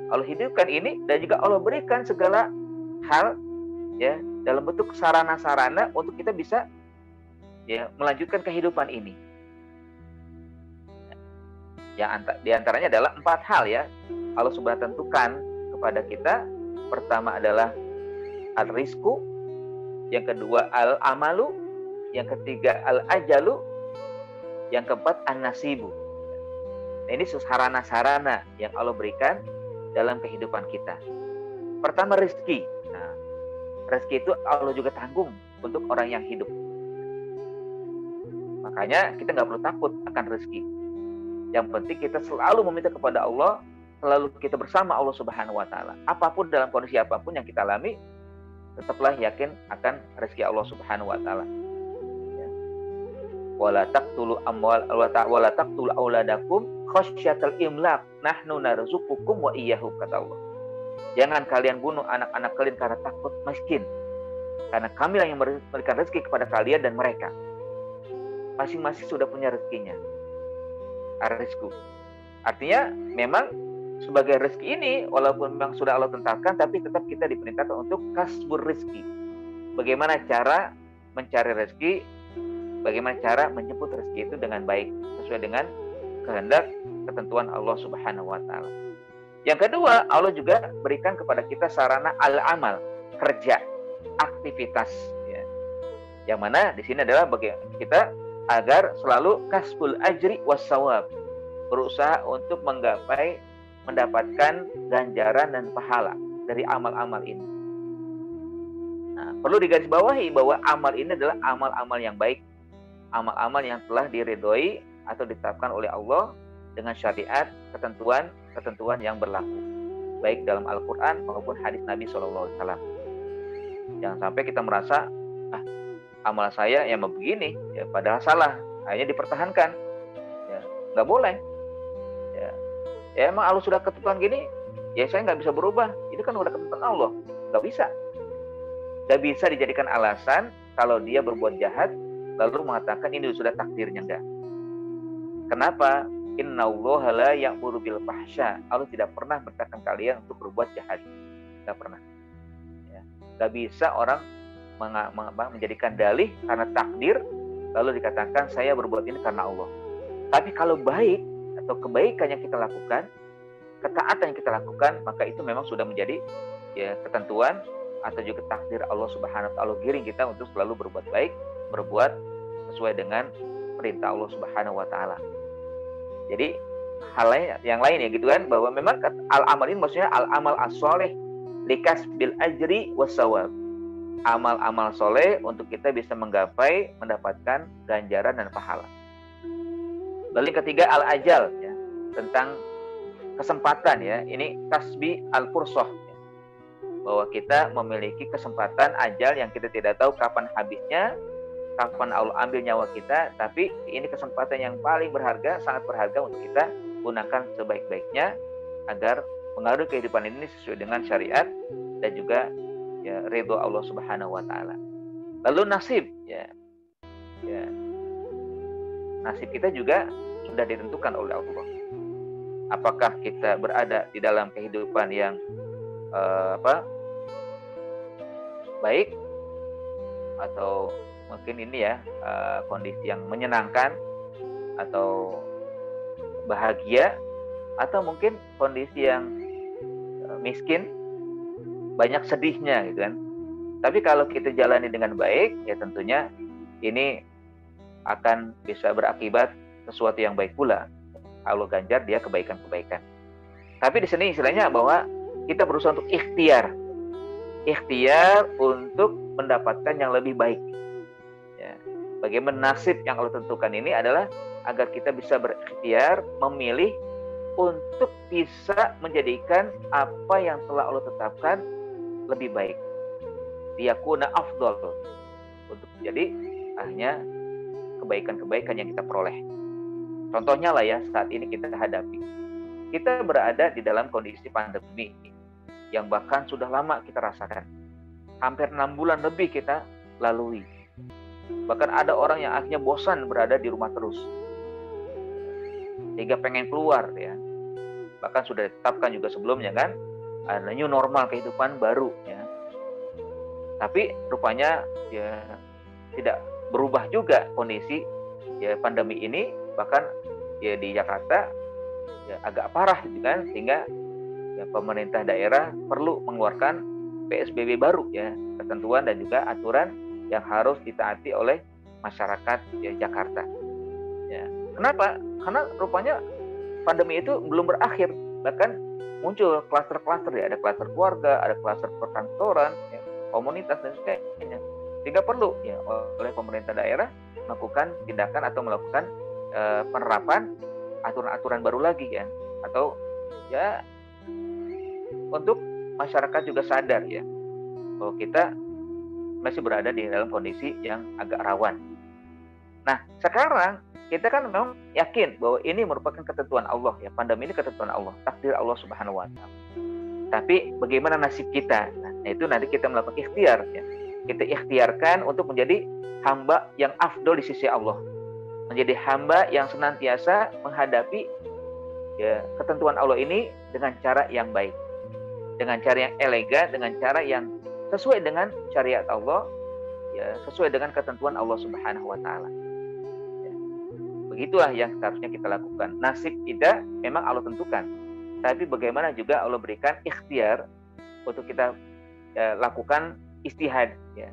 Allah hidupkan ini, dan juga Allah berikan segala hal, ya, dalam bentuk sarana-sarana untuk kita bisa, ya, melanjutkan kehidupan ini. Yang diantaranya adalah 4 hal, ya, Allah sudah tentukan kepada kita. Pertama adalah al-rizku, yang kedua al-amalu, yang ketiga al-ajalu, yang keempat an-nasibu. Nah, ini sarana-sarana yang Allah berikan dalam kehidupan kita. Pertama rezeki. Nah, rezeki itu Allah juga tanggung untuk orang yang hidup. Makanya kita nggak perlu takut akan rezeki. Yang penting kita selalu meminta kepada Allah, selalu kita bersama Allah Subhanahu wa taala. Apapun dalam kondisi apapun yang kita alami, tetaplah yakin akan rezeki Allah Subhanahu wa taala. Ya. Wala taqtulu amwal wala taqtulu auladakum khasyatal imlaq nahnu narzuqukum wa iyyahum, kata Allah. Jangan kalian bunuh anak-anak kalian karena takut miskin. Karena kami yang memberikan rezeki kepada kalian dan mereka. Masing-masing sudah punya rezekinya. Rizku. Artinya memang sebagai rezeki ini walaupun memang sudah Allah tentukan, tapi tetap kita diperintahkan untuk kasbur rezeki. Bagaimana cara mencari rezeki, bagaimana cara menjemput rezeki itu dengan baik sesuai dengan kehendak ketentuan Allah Subhanahu wa taala. Yang kedua, Allah juga berikan kepada kita sarana al-amal, kerja, aktivitas, ya. Yang mana di sini adalah bagi kita agar selalu kasbul ajri wassawab, berusaha untuk menggapai mendapatkan ganjaran dan pahala dari amal-amal ini. Nah, perlu digarisbawahi bahwa amal ini adalah amal-amal yang baik, amal-amal yang telah diridhoi atau ditetapkan oleh Allah dengan syariat, ketentuan yang berlaku, baik dalam Al-Quran maupun hadis Nabi SAW. Jangan sampai kita merasa, amal saya yang begini, ya, padahal salah, akhirnya dipertahankan, ya, nggak boleh, ya, emang Allah sudah ketentuan gini, ya saya nggak bisa berubah, itu kan udah ketentuan Allah, nggak bisa dijadikan alasan kalau dia berbuat jahat lalu mengatakan ini sudah takdirnya. Enggak. Kenapa? Innallaha la ya'muru bil fahsya. Allah tidak pernah memerintahkan kalian untuk berbuat jahat, nggak pernah, ya. Nggak bisa orang menjadikan dalih karena takdir lalu dikatakan saya berbuat ini karena Allah. Tapi kalau baik atau kebaikan yang kita lakukan, ketaatan yang kita lakukan, maka itu memang sudah menjadi, ya, ketentuan atau juga takdir Allah Subhanahu wa taala. Giring kita untuk selalu berbuat baik, berbuat sesuai dengan perintah Allah Subhanahu wa taala. Jadi hal yang lain ya gitu kan, bahwa memang al-amal ini maksudnya al-amal as-sholih likasbil ajri wassawab. Amal-amal soleh untuk kita bisa mendapatkan ganjaran dan pahala. Lalu yang ketiga al-ajal, ya, tentang kesempatan, ya. Ini kasbi al-fursah, ya. Bahwa kita memiliki kesempatan ajal yang kita tidak tahu kapan habisnya, kapan Allah ambil nyawa kita, tapi ini kesempatan yang paling berharga, sangat berharga untuk kita gunakan sebaik-baiknya agar mengarungi kehidupan ini sesuai dengan syariat dan juga, ya, ridho Allah Subhanahu wa taala. Lalu nasib, ya. Nasib kita juga sudah ditentukan oleh Allah. Apakah kita berada di dalam kehidupan yang apa baik, atau mungkin ini ya kondisi yang menyenangkan atau bahagia, atau mungkin kondisi yang miskin, banyak sedihnya gitu kan. Tapi kalau kita jalani dengan baik, ya tentunya ini akan bisa berakibat sesuatu yang baik pula. Allah ganjar dia kebaikan-kebaikan. Tapi di sini istilahnya bahwa kita berusaha untuk ikhtiar untuk mendapatkan yang lebih baik. Ya. Bagaimana nasib yang Allah tentukan ini adalah agar kita bisa berikhtiar, memilih untuk bisa menjadikan apa yang telah Allah tetapkan lebih baik. Liyakuna afdol, untuk menjadi hanya kebaikan-kebaikan yang kita peroleh. Contohnya lah ya, saat ini kita hadapi. Kita berada di dalam kondisi pandemi yang bahkan sudah lama kita rasakan. Hampir 6 bulan lebih kita lalui. Bahkan ada orang yang akhirnya bosan berada di rumah terus, sehingga pengen keluar ya. Bahkan sudah ditetapkan juga sebelumnya kan, ada new normal, kehidupan baru ya. Tapi rupanya ya tidak berubah juga kondisi ya pandemi ini, bahkan ya di Jakarta ya agak parah gitu kan, sehingga ya pemerintah daerah perlu mengeluarkan PSBB baru ya, ketentuan dan juga aturan yang harus ditaati oleh masyarakat ya Jakarta. Ya. Kenapa? Karena rupanya pandemi itu belum berakhir, bahkan muncul klaster-klaster ya, ada klaster keluarga, ada klaster perkantoran, ya, komunitas dan sebagainya. Sehingga perlu ya oleh pemerintah daerah melakukan tindakan atau melakukan penerapan aturan-aturan baru lagi ya, atau ya untuk masyarakat juga sadar ya bahwa kita masih berada di dalam kondisi yang agak rawan. Nah, sekarang kita kan memang yakin bahwa ini merupakan ketentuan Allah ya, pandemi ini ketentuan Allah, takdir Allah Subhanahu wa taala. Tapi bagaimana nasib kita? Nah, itu nanti kita melakukan ikhtiar ya. Kita ikhtiarkan untuk menjadi hamba yang afdol di sisi Allah. Menjadi hamba yang senantiasa menghadapi ya ketentuan Allah ini dengan cara yang baik. Dengan cara yang elegan, dengan cara yang sesuai dengan syariat Allah, ya, sesuai dengan ketentuan Allah Subhanahu wa taala. Ya. Begitulah yang seharusnya kita lakukan. Nasib kita memang Allah tentukan. Tapi bagaimana juga Allah berikan ikhtiar untuk kita lakukan istihad ya.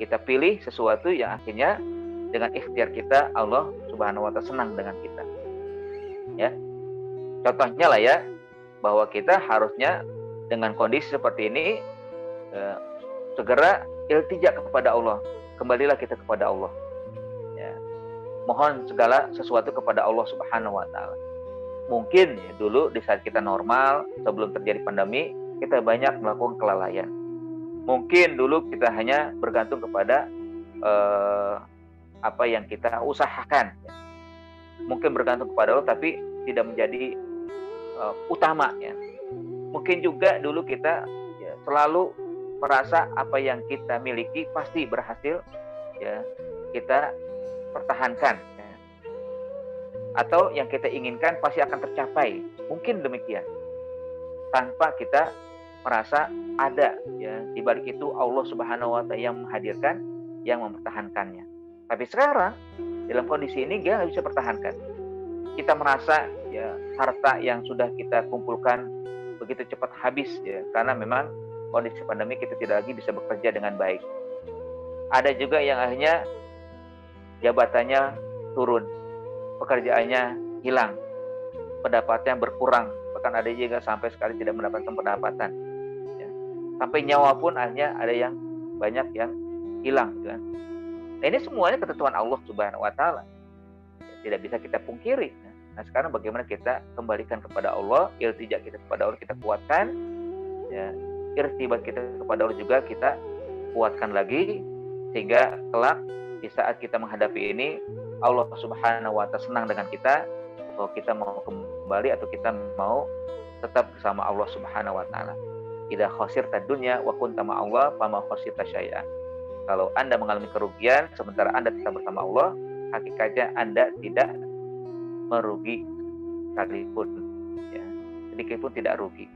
Kita pilih sesuatu yang akhirnya dengan ikhtiar kita Allah Subhanahu wa taala senang dengan kita. Ya. Contohnya lah ya, bahwa kita harusnya dengan kondisi seperti ini segera iltija kepada Allah, kembalilah kita kepada Allah ya. Mohon segala sesuatu kepada Allah Subhanahu wa taala. Mungkin ya, dulu di saat kita normal sebelum terjadi pandemi, kita banyak melakukan kelalaian. Mungkin dulu kita hanya bergantung kepada apa yang kita usahakan ya. Mungkin bergantung kepada Allah tapi tidak menjadi utama ya. Mungkin juga dulu kita ya, selalu merasa apa yang kita miliki pasti berhasil ya kita pertahankan ya. Atau yang kita inginkan pasti akan tercapai, mungkin demikian, tanpa kita merasa ada ya di balik itu Allah Subhanahu wa taala yang menghadirkan, yang mempertahankannya. Tapi sekarang dalam kondisi ini dia nggak bisa pertahankan. Kita merasa ya harta yang sudah kita kumpulkan begitu cepat habis ya, karena memang kondisi pandemi kita tidak lagi bisa bekerja dengan baik. Ada juga yang akhirnya jabatannya turun, pekerjaannya hilang, pendapatannya berkurang, bahkan ada juga sampai sekali tidak mendapatkan pendapatan. Ya. Sampai nyawa pun akhirnya ada yang banyak yang hilang. Gitu kan. Nah, ini semuanya ketentuan Allah Subhanahu wa taala. Ya, tidak bisa kita pungkiri. Nah, sekarang bagaimana kita kembalikan kepada Allah, iltija kita kepada Allah kita kuatkan. Ya. Irtibat kita kepada Allah juga kita kuatkan lagi, sehingga kelak di saat kita menghadapi ini Allah Subhanahu wa taala senang dengan kita, bahwa kita mau kembali atau kita mau tetap bersama Allah Subhanahu wa taala. Idza khasirta dunya wa kunta ma Allah fama khasirta syai'an. Kalau Anda mengalami kerugian sementara Anda tetap bersama Allah, hakikatnya Anda tidak merugi sekalipun ya. Sedikit pun tidak rugi.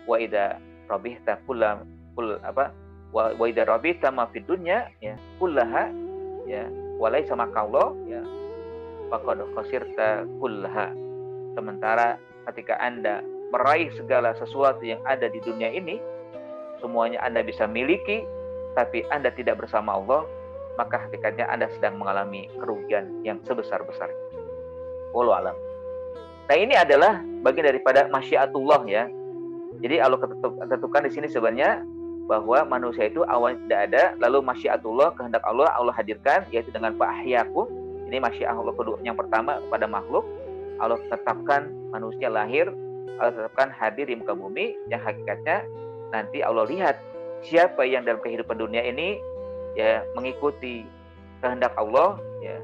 wa idza rabihta wa idza rabihta ma fid dunya ya kullaha ya walai sama kaulo ya faqad khasirta kullaha. Sementara ketika Anda meraih segala sesuatu yang ada di dunia ini, semuanya Anda bisa miliki, tapi Anda tidak bersama Allah, maka hakikatnya Anda sedang mengalami kerugian yang sebesar-besarnya. Wallahu alam. Nah, ini adalah bagian daripada masyiatullah ya. Jadi Allah tentukan di sini sebenarnya bahwa manusia itu awalnya tidak ada, lalu masyiatullah, kehendak Allah hadirkan, yaitu dengan fa'ahyakum. Ini masyiat Allah kedua yang pertama pada makhluk. Allah tetapkan manusia lahir, Allah tetapkan hadir di muka bumi, yang hakikatnya nanti Allah lihat siapa yang dalam kehidupan dunia ini ya mengikuti kehendak Allah, ya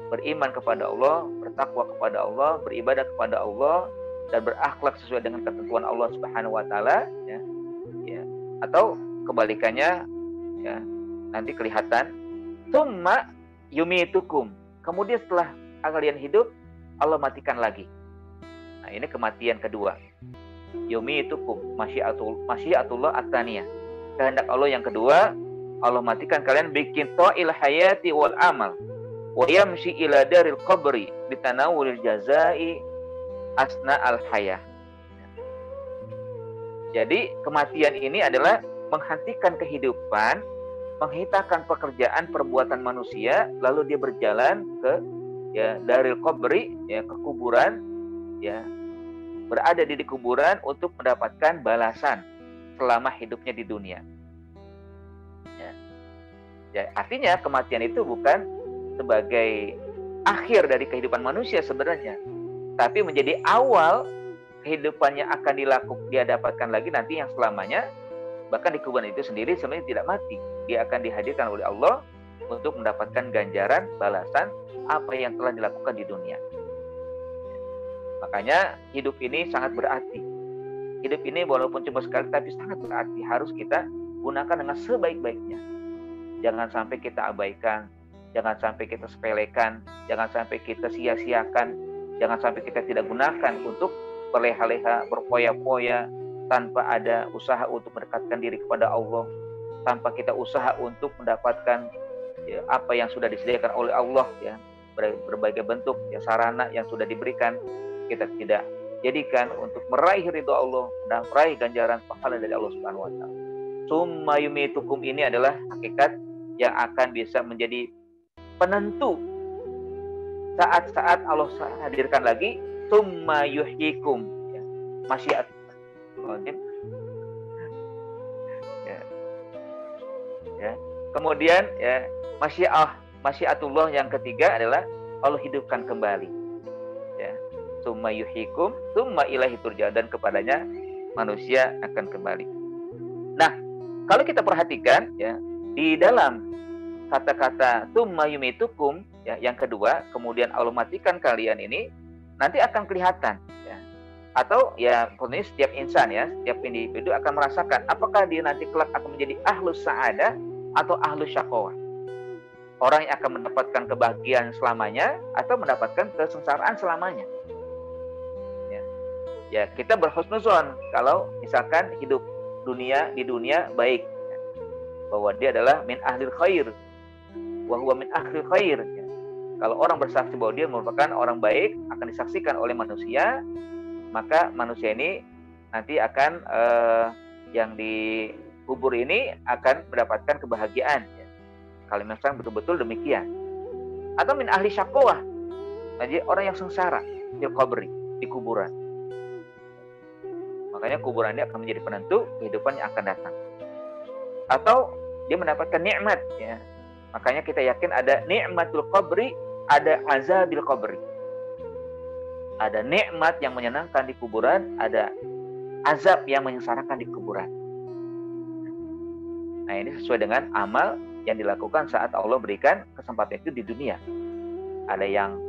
beriman kepada Allah, bertakwa kepada Allah, beribadah kepada Allah, dan berakhlak sesuai dengan ketentuan Allah Subhanahu wa taala ya. Atau kebalikannya ya, nanti kelihatan tsumma yumitukum. Kemudian setelah kalian hidup, Allah matikan lagi. Nah, ini kematian kedua. Yumitukum masyiatullah at-tsaniyah. Kehendak Allah yang kedua, Allah matikan kalian bikin ta'il hayati wal amal. Wa yamshi ila daril qabri bitanawulil jazai asna al hayah. Jadi kematian ini adalah menghentikan kehidupan, menghentikan pekerjaan perbuatan manusia, lalu dia berjalan ke ya daril qabri ya ke kuburan ya, berada di kuburan untuk mendapatkan balasan selama hidupnya di dunia. Ya, artinya kematian itu bukan sebagai akhir dari kehidupan manusia sebenarnya, tapi menjadi awal kehidupannya akan dia dapatkan lagi nanti yang selamanya. Bahkan di kuburan itu sendiri sebenarnya tidak mati, dia akan dihadirkan oleh Allah untuk mendapatkan ganjaran balasan apa yang telah dilakukan di dunia. Makanya hidup ini sangat berarti. Hidup ini walaupun cuma sekali tapi sangat berarti, harus kita gunakan dengan sebaik-baiknya. Jangan sampai kita abaikan, jangan sampai kita sepelekan, jangan sampai kita sia-siakan, jangan sampai kita tidak gunakan untuk berleha-leha, berpoya-poya, tanpa ada usaha untuk mendekatkan diri kepada Allah, tanpa kita usaha untuk mendapatkan ya, apa yang sudah disediakan oleh Allah ya, berbagai bentuk ya sarana yang sudah diberikan, kita tidak jadikan untuk meraih ridho Allah dan meraih ganjaran pahala dari Allah Subhanahu wa taala. Summa yumitukum ini adalah hakikat yang akan bisa menjadi penentu saat-saat Allah hadirkan lagi. Summa yuhyikum ya, masyiat ya. Kemudian ya masyiatullah yang ketiga adalah Allah hidupkan kembali ya. Summa yuhyikum summa ilaihi turja'un, dan kepadanya manusia akan kembali. Nah, kalau kita perhatikan ya, di dalam kata-kata summa yumitukum ya, yang kedua, kemudian Allah matikan kalian ini, nanti akan kelihatan ya. Atau ya pokoknya setiap insan ya, setiap individu akan merasakan apakah dia nanti kelak akan menjadi ahlus sa'adah atau ahlus syaqawah. Orang yang akan mendapatkan kebahagiaan selamanya atau mendapatkan kesengsaraan selamanya. Ya, kita berhusnuzon kalau misalkan hidup di dunia baik, bahwa dia adalah min ahlil khair, wa huwa min ahlil khair. Kalau orang bersaksi bahwa dia merupakan orang baik, akan disaksikan oleh manusia, maka manusia ini nanti akan yang dikubur ini akan mendapatkan kebahagiaan. Kalau misalkan betul-betul demikian. Atau min ahli syaqawah, jadi orang yang sengsara di kubur, di kuburan. Makanya kuburan dia akan menjadi penentu kehidupan yang akan datang. Atau dia mendapatkan nikmat ya. Makanya kita yakin ada nikmatul qabri, ada azabil qabri. Ada nikmat yang menyenangkan di kuburan, ada azab yang menyengsarakan di kuburan. Nah, ini sesuai dengan amal yang dilakukan saat Allah berikan kesempatan itu di dunia. Ada yang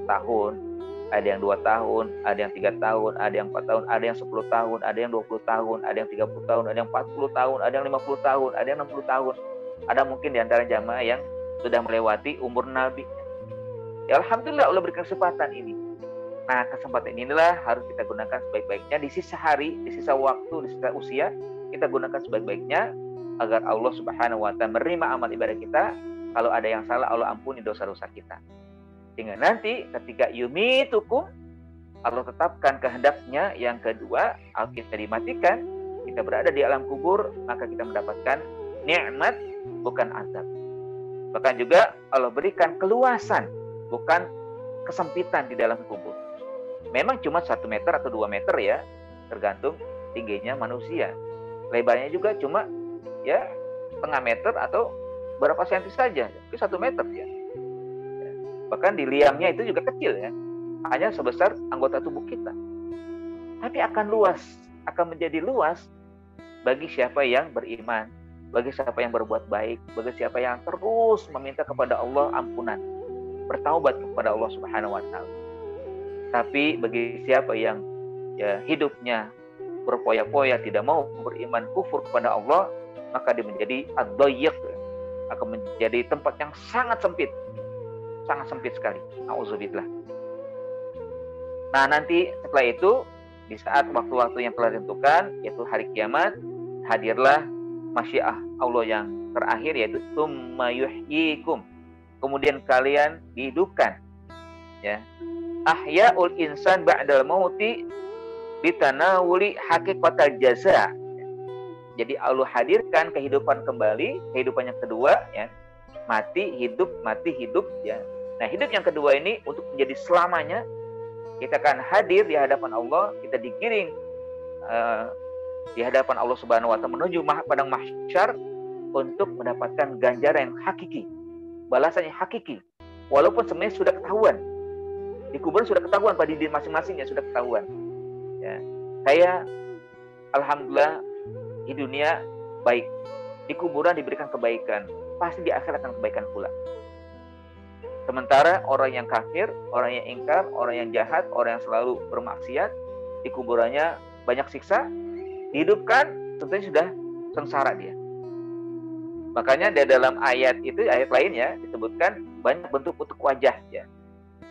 tahun, ada yang 2 tahun, ada yang 3 tahun, ada yang 4 tahun, ada yang 10 tahun, ada yang 20 tahun, ada yang 30 tahun, ada yang 40 tahun, ada yang 50 tahun, ada yang 60 tahun. Ada mungkin di antara jamaah yang sudah melewati umur Nabi. Ya Alhamdulillah Allah berikan kesempatan ini. Nah, kesempatan inilah harus kita gunakan sebaik-baiknya di sisa hari, di sisa waktu, di sisa usia, kita gunakan sebaik-baiknya agar Allah Subhanahu wa taala menerima amal ibadah kita. Kalau ada yang salah, Allah ampuni dosa-dosa kita. Sehingga nanti ketika yumitukum, Allah tetapkan kehendaknya yang kedua, kita dimatikan, kita berada di alam kubur, maka kita mendapatkan nikmat bukan azab. Bahkan juga Allah berikan keluasan, bukan kesempitan di dalam kubur. Memang cuma 1 meter atau 2 meter ya, tergantung tingginya manusia. Lebarnya juga cuma ya setengah meter atau berapa senti saja, itu 1 meter ya. Bahkan di liangnya itu juga kecil ya, hanya sebesar anggota tubuh kita. Tapi akan luas, akan menjadi luas bagi siapa yang beriman, bagi siapa yang berbuat baik, bagi siapa yang terus meminta kepada Allah ampunan, bertaubat kepada Allah Subhanahu wa taala. Tapi bagi siapa yang ya hidupnya berpoya-poya, tidak mau beriman, kufur kepada Allah, maka dia menjadi ad-dayyiq, akan menjadi tempat yang sangat sempit sekali. Auzubillah. Nah, nanti setelah itu di saat waktu-waktu yang telah ditentukan, yaitu hari kiamat, hadirlah masyiah Allah yang terakhir, yaitu tsumma yuhyikum. Kemudian kalian dihidupkan. Ya. Ahya'ul insan ba'dal mauti bitanawuli haqiqatal jaza. Jadi Allah hadirkan kehidupan kembali, kehidupan yang kedua ya. Mati, hidup ya. Nah, hidup yang kedua ini untuk menjadi selamanya, kita akan hadir di hadapan Allah, kita digiring di hadapan Allah Subhanahu wa taala menuju padang mahsyar untuk mendapatkan ganjaran yang hakiki, balasan yang hakiki. Walaupun sebenarnya sudah ketahuan. Di kuburan sudah ketahuan, pada diri masing-masingnya sudah ketahuan. Ya. Saya alhamdulillah di dunia baik, di kuburan diberikan kebaikan, pasti di akhirat akan kebaikan pula. Sementara orang yang kafir, orang yang ingkar, orang yang jahat, orang yang selalu bermaksiat, di kuburannya banyak siksa, dihidupkan tentunya sudah sengsara dia. Makanya di dalam ayat itu, ayat lain ya, disebutkan banyak bentuk-bentuk wajah ya.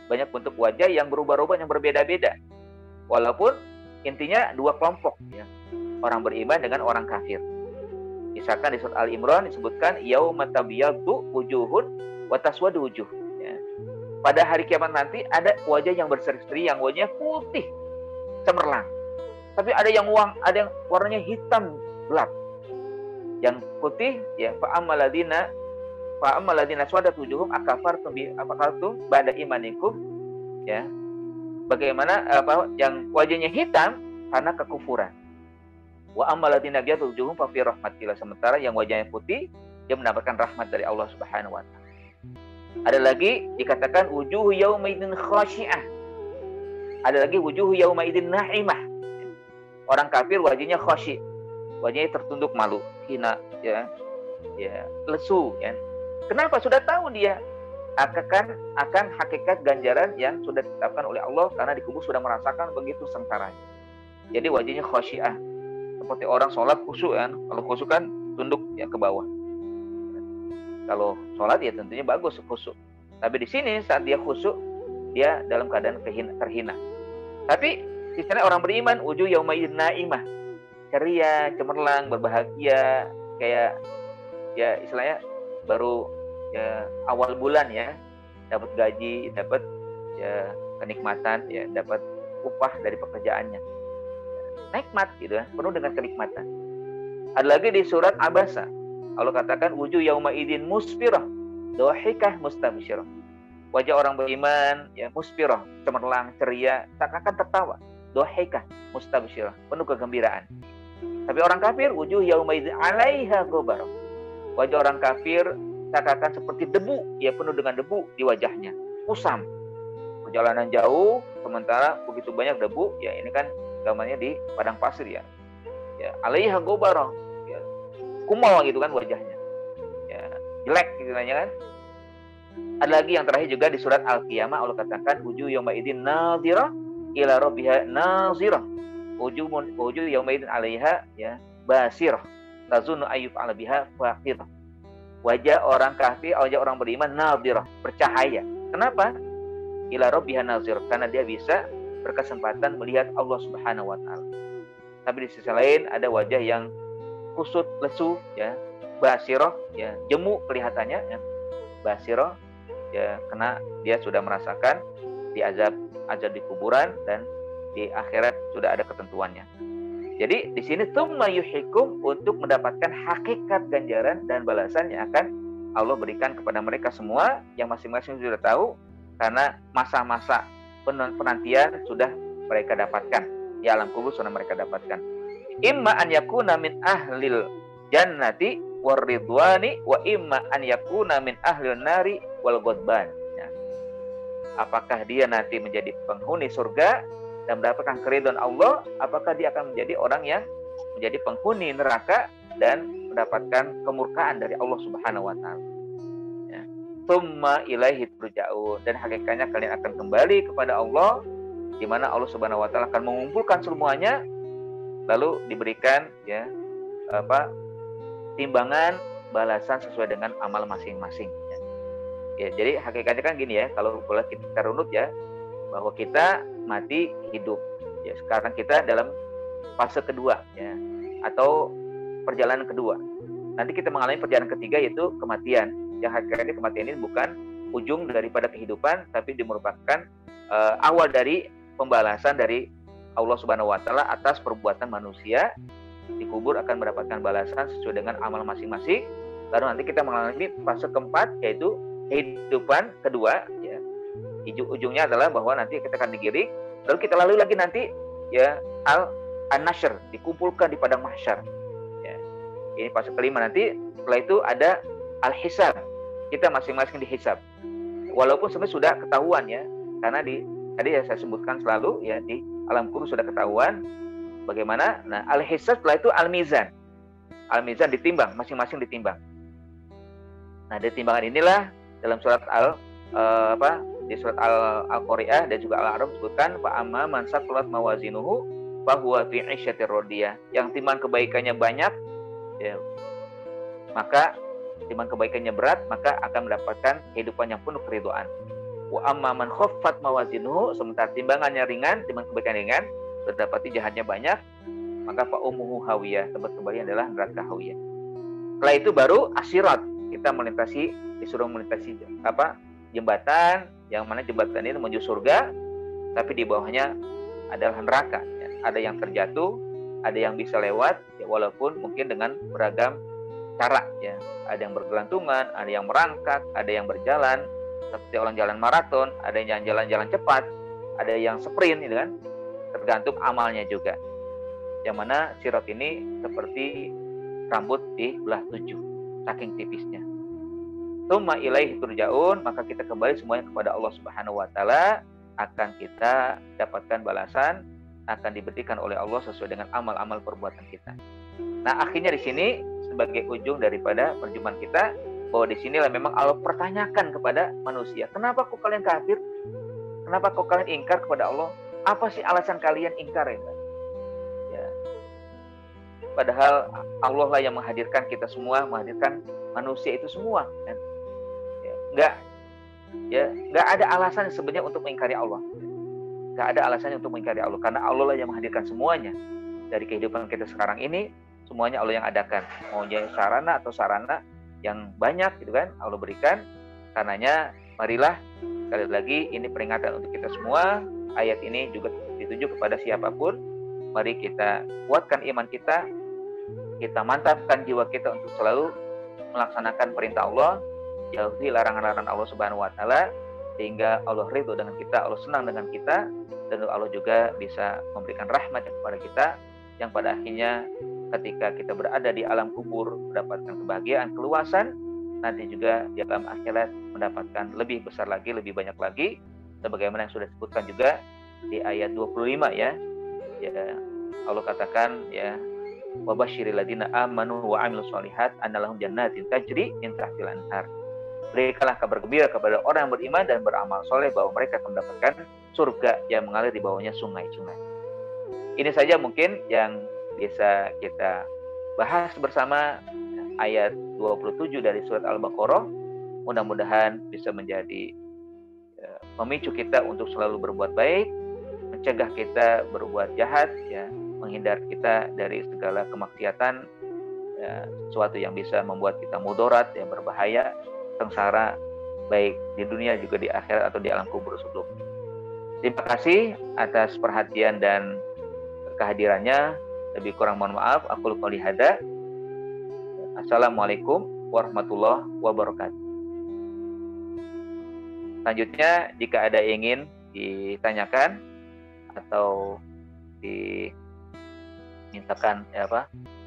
Banyak bentuk wajah yang berubah-ubah, yang berbeda-beda. Walaupun intinya dua kelompok ya. Orang beriman dengan orang kafir. Misalkan di surat Al-Imran disebutkan yauma tabyaddu wujuhun wa taswadu wujuh. Ya. Pada hari kiamat nanti ada wajah yang berseri-seri, yang wajahnya putih cemerlang. Tapi ada yang warnanya hitam gelap. Yang putih ya fa'ammal ladina swadat wujuhum akafartum bi afakaltum ba'da imanikum ya. Bagaimana yang wajahnya hitam karena kekufuran. Wa ammal ladina biyaddu wujuhum fa fi rahmatillah, sementara yang wajahnya putih dia mendapatkan rahmat dari Allah Subhanahu wa taala. Ada lagi dikatakan wujuhu yauma idzin khashi'ah. Ada lagi wujuhu yauma idzin na'imah. Orang kafir wajahnya khashi', wajahnya tertunduk malu, hina ya, lesu ya. Kenapa? Sudah tahu dia akan hakikat ganjaran yang sudah ditetapkan oleh Allah, karena di kubur sudah merasakan begitu sengsaranya. Jadi wajahnya khasyi'ah, seperti orang sholat khusyuk kan. Kalau khusyuk kan tunduk ya ke bawah. Kalau sholat ya tentunya bagus khusyuk. Tapi di sini saat dia khusyuk, dia dalam keadaan terhina. Tapi di sana orang beriman wujuh yauma idzin na'imah, ceria, cemerlang, berbahagia, kayak ya istilahnya baru ya awal bulan ya, dapat gaji, dapat ya kenikmatan ya, dapat upah dari pekerjaannya. Nikmat gitu ya, penuh dengan kenikmatan. Ada lagi di surat Abasa, Allah katakan wujuh yauma idzin musfirah, dhahikah mustabsyirah. Wajah orang beriman ya musfirah, cemerlang, ceria, seakan tertawa. Dhahikah mustabsyirah, penuh kegembiraan. Tapi orang kafir wujuh yauma idzin 'alaiha ghabarah. Wajah orang kafir seakan seperti debu, ya penuh dengan debu di wajahnya, kusam. Perjalanan jauh, sementara begitu banyak debu, ya ini kan gambarnya di padang pasir ya. Ya, 'alaiha ghabarah. Ya, kumal gitu kan wajahnya. Ya, jelek gitu kan. Ada lagi yang terakhir juga di surat Al-Qiyamah, Allah katakan wujuh yauma idzin nadhirah ila rabbiha nazirah. Wujuh yauma idzin 'alaiha ya basirah. Tazunnu ayyuf'ala biha faqirah. Wajah orang kafir, wajah orang beriman nadhirah, bercahaya. Kenapa? Ila rabbiha nazirah, karena dia bisa berkesempatan melihat Allah Subhanahu wa taala. Tapi di sisi lain ada wajah yang kusut, lesu, ya, basiroh, ya, jemu kelihatannya, ya, basiroh, ya, karena dia sudah merasakan azab di kuburan dan di akhirat sudah ada ketentuannya. Jadi di sini tsumma yuhyikum, untuk mendapatkan hakikat ganjaran dan balasan yang akan Allah berikan kepada mereka semua yang masing-masing sudah tahu, karena masa-masa penantian sudah mereka dapatkan, di alam kubur sudah mereka dapatkan. Imma an yakuna min ahlil jannati waridwani wa imma an yakuna min ahlil nari wal ghadban. Ya. Apakah dia nanti menjadi penghuni surga dan mendapatkan keridhaan Allah, apakah dia akan menjadi orang yang menjadi penghuni neraka dan mendapatkan kemurkaan dari Allah Subhanahu wa taala. Ya. Tsumma ilaihi turja'un, dan hakikatnya kalian akan kembali kepada Allah, di mana Allah Subhanahu wa taala akan mengumpulkan semuanya lalu diberikan, ya, timbangan balasan sesuai dengan amal masing-masing. Ya. Ya, jadi hakikatnya kan gini ya, kalau boleh kita runut ya, bahwa kita mati hidup. Ya, sekarang kita dalam fase kedua, ya, atau perjalanan kedua. Nanti kita mengalami perjalanan ketiga, yaitu kematian. Yang hakikatnya kematian ini bukan ujung daripada kehidupan, tapi merupakan awal dari pembalasan dari Allah Subhanahu wa taala atas perbuatan manusia. Di kubur akan mendapatkan balasan sesuai dengan amal masing-masing. Lalu nanti kita mengalami fase keempat, yaitu kehidupan kedua, ya. Ujungnya adalah bahwa nanti kita akan digiring, lalu kita lalui lagi nanti, ya, an-nashr, dikumpulkan di padang mahsyar. Ya. Ini fase kelima nanti. Setelah itu ada al-hisab, kita masing-masing dihisab. Walaupun sebenarnya sudah ketahuan, ya, karena tadi ya saya sebutkan selalu, ya, di alam kubur sudah ketahuan bagaimana. Nah, al-hisab setelah itu al-mizan. Al-mizan ditimbang, masing-masing ditimbang. Nah, dari timbangan inilah dalam surat di surat Al-Qari'ah dan juga Al-A'raf disebutkan, fa amma man saqulat mawazinuhu fa huwa fi 'isyatir radiyah. Yang timbangan kebaikannya banyak, ya, maka timbangan kebaikannya berat, maka akan mendapatkan kehidupan yang penuh keridhaan. Wa amma man khaffat mawazinuhu, sementara timbangannya ringan, timbangan kebaikan ringan, terdapati jahatnya banyak, maka fa ummuhu hawiyah, tempat kembali adalah neraka hawiyah. Setelah itu baru asyirat, kita disuruh melintasi jembatan, yang mana jembatan ini menuju surga, tapi di bawahnya adalah neraka. Ya. Ada yang terjatuh, ada yang bisa lewat, ya, walaupun mungkin dengan beragam cara. Ya. Ada yang bergelantungan, ada yang merangkak, ada yang berjalan seperti orang jalan maraton, ada yang jalan-jalan cepat, ada yang sprint, gitu kan? Tergantung amalnya juga. Yang mana sirat ini seperti rambut di belah 7, saking tipisnya. Tsumma ilaihi turja'un, maka kita kembali semuanya kepada Allah Subhanahu wa taala, akan kita dapatkan balasan, akan diberikan oleh Allah sesuai dengan amal-amal perbuatan kita. Nah, akhirnya di sini sebagai ujung daripada perjumpaan kita, bahwa di sinilah memang Allah pertanyakan kepada manusia, kenapa kok kalian kafir? Kenapa kok kalian ingkar kepada Allah? Apa sih alasan kalian ingkar, ya? Ya. Padahal Allah lah yang menghadirkan kita semua, menghadirkan manusia itu semua, kan? Nggak ada alasan sebenarnya untuk mengingkari Allah. Nggak ada alasannya untuk mengingkari Allah, karena Allah lah yang menghadirkan semuanya. Dari kehidupan kita sekarang ini, semuanya Allah yang adakan. Mau jadi sarana atau sarana yang banyak, gitu kan, Allah berikan. Karenanya marilah, sekali lagi ini peringatan untuk kita semua. Ayat ini juga dituju kepada siapapun. Mari kita kuatkan iman kita, kita mantapkan jiwa kita untuk selalu melaksanakan perintah Allah, jauhi larangan-larangan Allah Subhanahu wa taala, sehingga Allah ridho dengan kita, Allah senang dengan kita, dan Allah juga bisa memberikan rahmat kepada kita, yang pada akhirnya ketika kita berada di alam kubur mendapatkan kebahagiaan, keluasan, nanti juga di alam akhirat mendapatkan lebih besar lagi, lebih banyak lagi, sebagaimana yang sudah disebutkan juga di ayat 25, ya. Ya, Allah katakan, ya, wa basyiril ladzina amanu wa 'amilus shalihat anna lahum jannatin tajri min tahtiha al-anhar. Berikanlah kabar gembira kepada orang yang beriman dan beramal soleh bahwa mereka akan mendapatkan surga yang mengalir di bawahnya sungai-sungai. Ini saja mungkin yang bisa kita bahas bersama ayat 27 dari surat Al-Baqarah. Mudah-mudahan bisa menjadi memicu kita untuk selalu berbuat baik, mencegah kita berbuat jahat, ya, menghindar kita dari segala kemaksiatan, ya, sesuatu yang bisa membuat kita mudarat, yang berbahaya, sengsara, baik di dunia juga di akhirat atau di alam kubur sebelum. Terima kasih atas perhatian dan kehadirannya. Lebih kurang mohon maaf. Aku qouli hada. Assalamualaikum warahmatullahi wabarakatuh. Selanjutnya, jika ada ingin ditanyakan atau dimintakan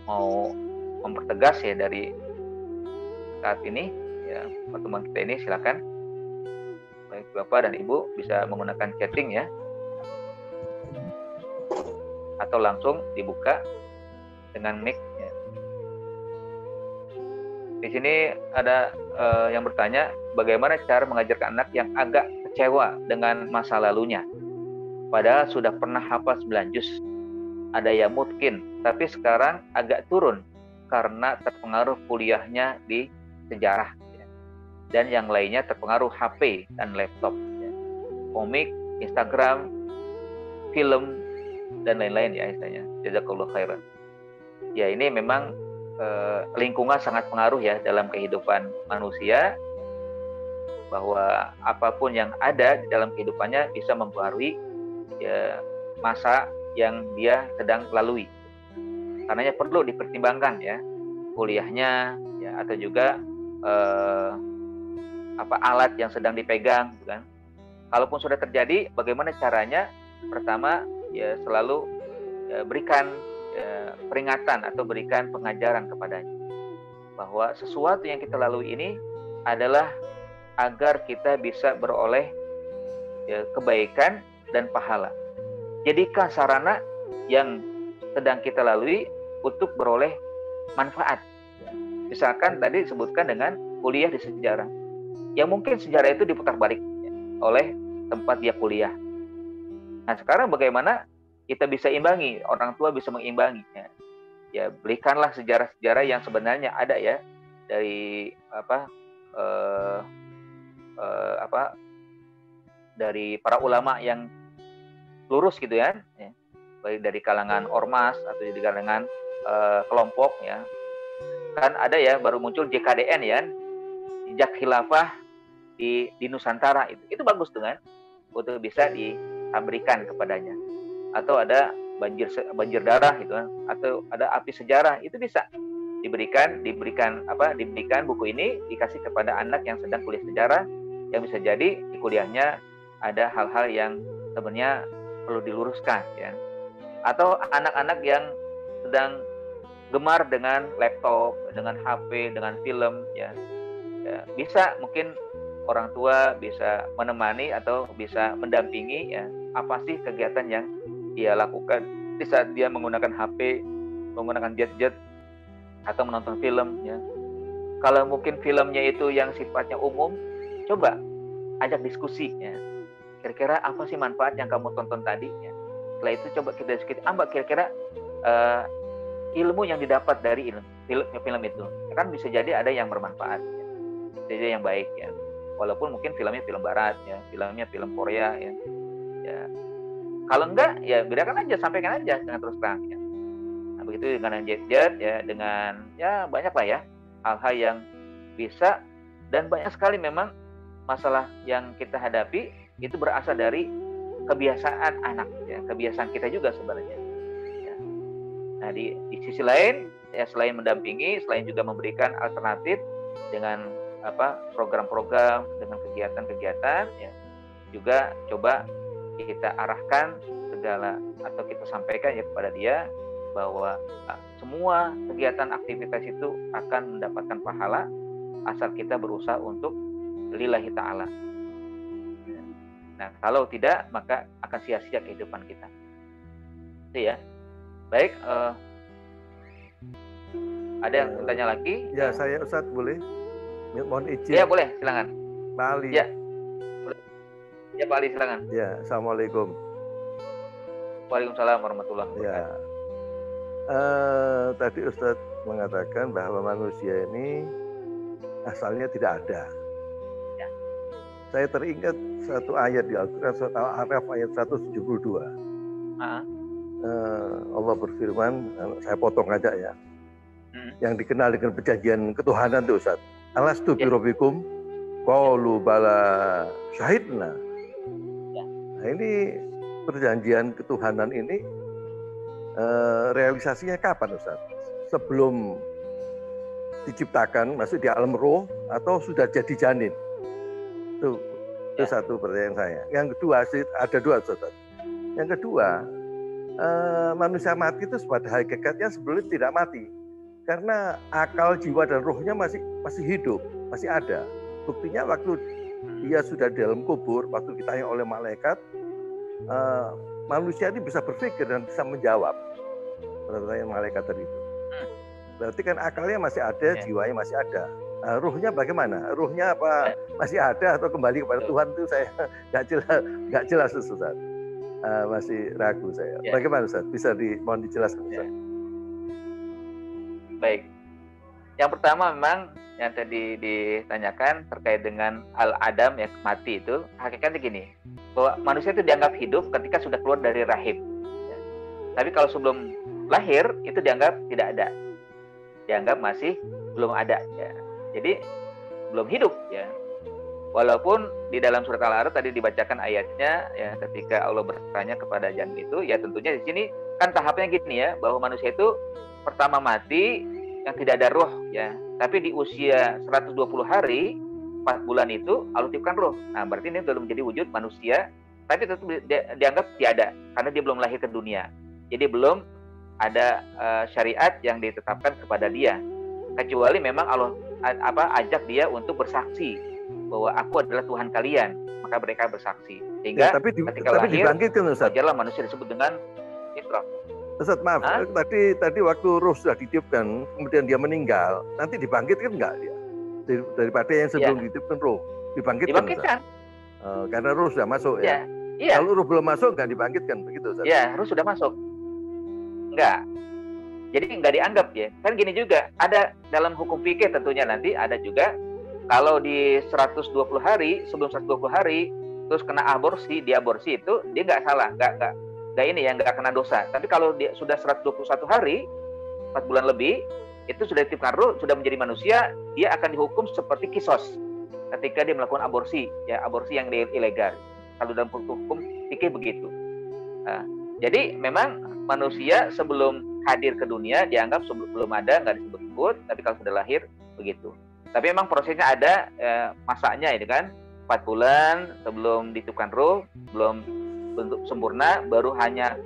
mau mempertegas ya dari saat ini, ya, pertemuan kita ini, silakan. Baik Bapak dan Ibu bisa menggunakan chatting ya, atau langsung dibuka dengan mic ya. Di sini ada yang bertanya, bagaimana cara mengajarkan anak yang agak kecewa dengan masa lalunya, padahal sudah pernah hafal 9 juz. Ada yang mungkin, tapi sekarang agak turun karena terpengaruh kuliahnya di sejarah ya. Dan yang lainnya terpengaruh HP dan laptop ya. Komik, Instagram, film, dan lain-lain ya istilahnya. Jazakallahu khairan. Ya, ini memang lingkungan sangat pengaruh ya dalam kehidupan manusia, bahwa apapun yang ada di dalam kehidupannya bisa mempengaruhi ya masa yang dia sedang lalui. Karenanya perlu dipertimbangkan ya kuliahnya ya, atau juga alat yang sedang dipegang, kan? Kalaupun sudah terjadi, bagaimana caranya? Pertama ya selalu berikan peringatan atau berikan pengajaran kepadanya bahwa sesuatu yang kita lalui ini adalah agar kita bisa beroleh ya, kebaikan dan pahala. Jadikan sarana yang sedang kita lalui untuk beroleh manfaat. Misalkan tadi disebutkan dengan kuliah di sejarah, yang mungkin sejarah itu diputar balik ya, oleh tempat dia kuliah. Nah sekarang bagaimana kita bisa imbangi, orang tua bisa mengimbangi ya berikanlah sejarah-sejarah yang sebenarnya ada ya dari dari para ulama yang lurus gitu ya, baik dari kalangan ormas atau dari kalangan kelompok ya. Kan ada ya baru muncul JKDN ya, jejak khilafah di Nusantara, itu bagus tuh kan, untuk bisa diberikan kepadanya. Atau ada banjir darah gitu kan, atau ada api sejarah, itu bisa diberikan buku ini dikasih kepada anak yang sedang kuliah sejarah, yang bisa jadi di kuliahnya ada hal-hal yang sebenarnya perlu diluruskan ya. Atau anak-anak yang sedang gemar dengan laptop, dengan HP, dengan film ya, bisa mungkin orang tua bisa menemani atau bisa mendampingi ya, apa sih kegiatan yang dia lakukan di saat dia menggunakan HP, menggunakan gadget atau menonton film ya. Kalau mungkin filmnya itu yang sifatnya umum, coba ajak diskusi ya. Kira-kira apa sih manfaat yang kamu tonton tadi ya. Setelah itu coba kita diskusi, kira-kira ilmu yang didapat dari film itu kan bisa jadi ada yang bermanfaat ya. Jadi yang baik ya. Walaupun mungkin filmnya film barat ya, filmnya film Korea ya. Kalau enggak ya bedakan aja, sampaikan aja dengan terus terang ya. Nah, begitu dengan jet ya, dengan ya banyak lah ya hal-hal yang bisa, dan banyak sekali memang masalah yang kita hadapi itu berasal dari kebiasaan anak ya, kebiasaan kita juga sebenarnya ya. Nah di sisi lain ya, selain mendampingi, selain juga memberikan alternatif dengan program-program, dengan kegiatan-kegiatan ya, juga coba kita arahkan segala atau kita sampaikan ya kepada dia bahwa semua kegiatan aktivitas itu akan mendapatkan pahala asal kita berusaha untuk lillahi ta'ala. Nah kalau tidak maka akan sia-sia kehidupan kita. Itu ya. Baik, ada yang bertanya lagi? Ya saya Ustadz boleh? Mohon izin. Ya boleh, silakan. Pak Ali. Ya. Ya Pak Ali, silakan. Ya, Assalamualaikum. Waalaikumsalam warahmatullahi wabarakatuh. Ya. Tadi Ustadz mengatakan bahwa manusia ini asalnya tidak ada. Ya. Saya teringat satu ayat di Al-Quran, surat Al-A'raf ayat 172. Ah, Allah berfirman, saya potong aja ya. mm, Yang dikenal dengan perjanjian ketuhanan itu Ustaz. Alastu ya, birabbikum? Qalu bala syahidna. ya, Nah ini perjanjian ketuhanan ini realisasinya kapan Ustaz? Sebelum diciptakan, masuk di alam roh atau sudah jadi janin? Itu ya, satu pertanyaan saya. Yang kedua, ada dua Ustaz. Yang kedua, manusia mati itu pada hakikatnya sebelumnya tidak mati. Karena akal, jiwa, dan rohnya masih hidup, masih ada. Buktinya waktu dia sudah di dalam kubur, waktu ditanya oleh malaikat, manusia ini bisa berpikir dan bisa menjawab pertanyaan malaikat tadi itu. Berarti kan akalnya masih ada, ya, jiwanya masih ada. Ruhnya bagaimana? Ruhnya apa masih ada atau kembali kepada Tuhan itu saya nggak jelas Ustaz. Masih ragu saya. ya, Bagaimana Ustaz? Bisa mohon dijelaskan Ustaz? ya. Baik. Yang pertama memang yang tadi ditanyakan terkait dengan al-adam ya mati itu hakikatnya gini, bahwa manusia itu dianggap hidup ketika sudah keluar dari rahim. Ya. Tapi kalau sebelum lahir itu dianggap tidak ada, dianggap masih belum ada. Ya. Jadi belum hidup ya. Walaupun di dalam surat Al-A'raf tadi dibacakan ayatnya ya ketika Allah bertanya kepada janin itu ya tentunya di sini kan tahapnya gini ya bahwa manusia itu pertama mati yang tidak ada roh ya. Tapi di usia 120 hari 4 bulan itu Allah tiupkan roh. Nah, berarti ini belum menjadi wujud manusia, tapi tetap dianggap tiada karena dia belum lahir ke dunia. Jadi belum ada syariat yang ditetapkan kepada dia. Kecuali memang Allah ajak dia untuk bersaksi bahwa aku adalah Tuhan kalian, maka mereka bersaksi. Sehingga ya, ketika lahir, dibangkitkan Ustaz. Wajarlah manusia disebut dengan fitrah. Ustaz maaf, tadi waktu roh sudah ditiupkan, kemudian dia meninggal, nanti dibangkitkan nggak dia? Daripada yang sebelum ditiupkan roh, dibangkitkan. Karena roh sudah masuk ya. Ya. Kalau roh belum masuk nggak dibangkitkan, begitu Ustaz? Ya, roh sudah masuk. Enggak. Jadi nggak dianggap ya. Kan gini juga, ada dalam hukum fikih tentunya nanti ada juga kalau di 120 hari, sebelum 120 hari terus kena aborsi, diaborsi itu dia nggak salah, nggak kena dosa. Tapi kalau dia sudah 121 hari, 4 bulan lebih, itu sudah dititipkan roh, sudah menjadi manusia, dia akan dihukum seperti kisos ketika dia melakukan aborsi, ya aborsi yang ilegal. Kalau dalam hukum fikih begitu. Nah, jadi memang manusia sebelum hadir ke dunia dianggap belum ada, nggak disebut-sebut, tapi kalau sudah lahir begitu. Tapi memang prosesnya ada masanya itu kan 4 bulan sebelum ditiupkan roh, belum bentuk sempurna, baru hanya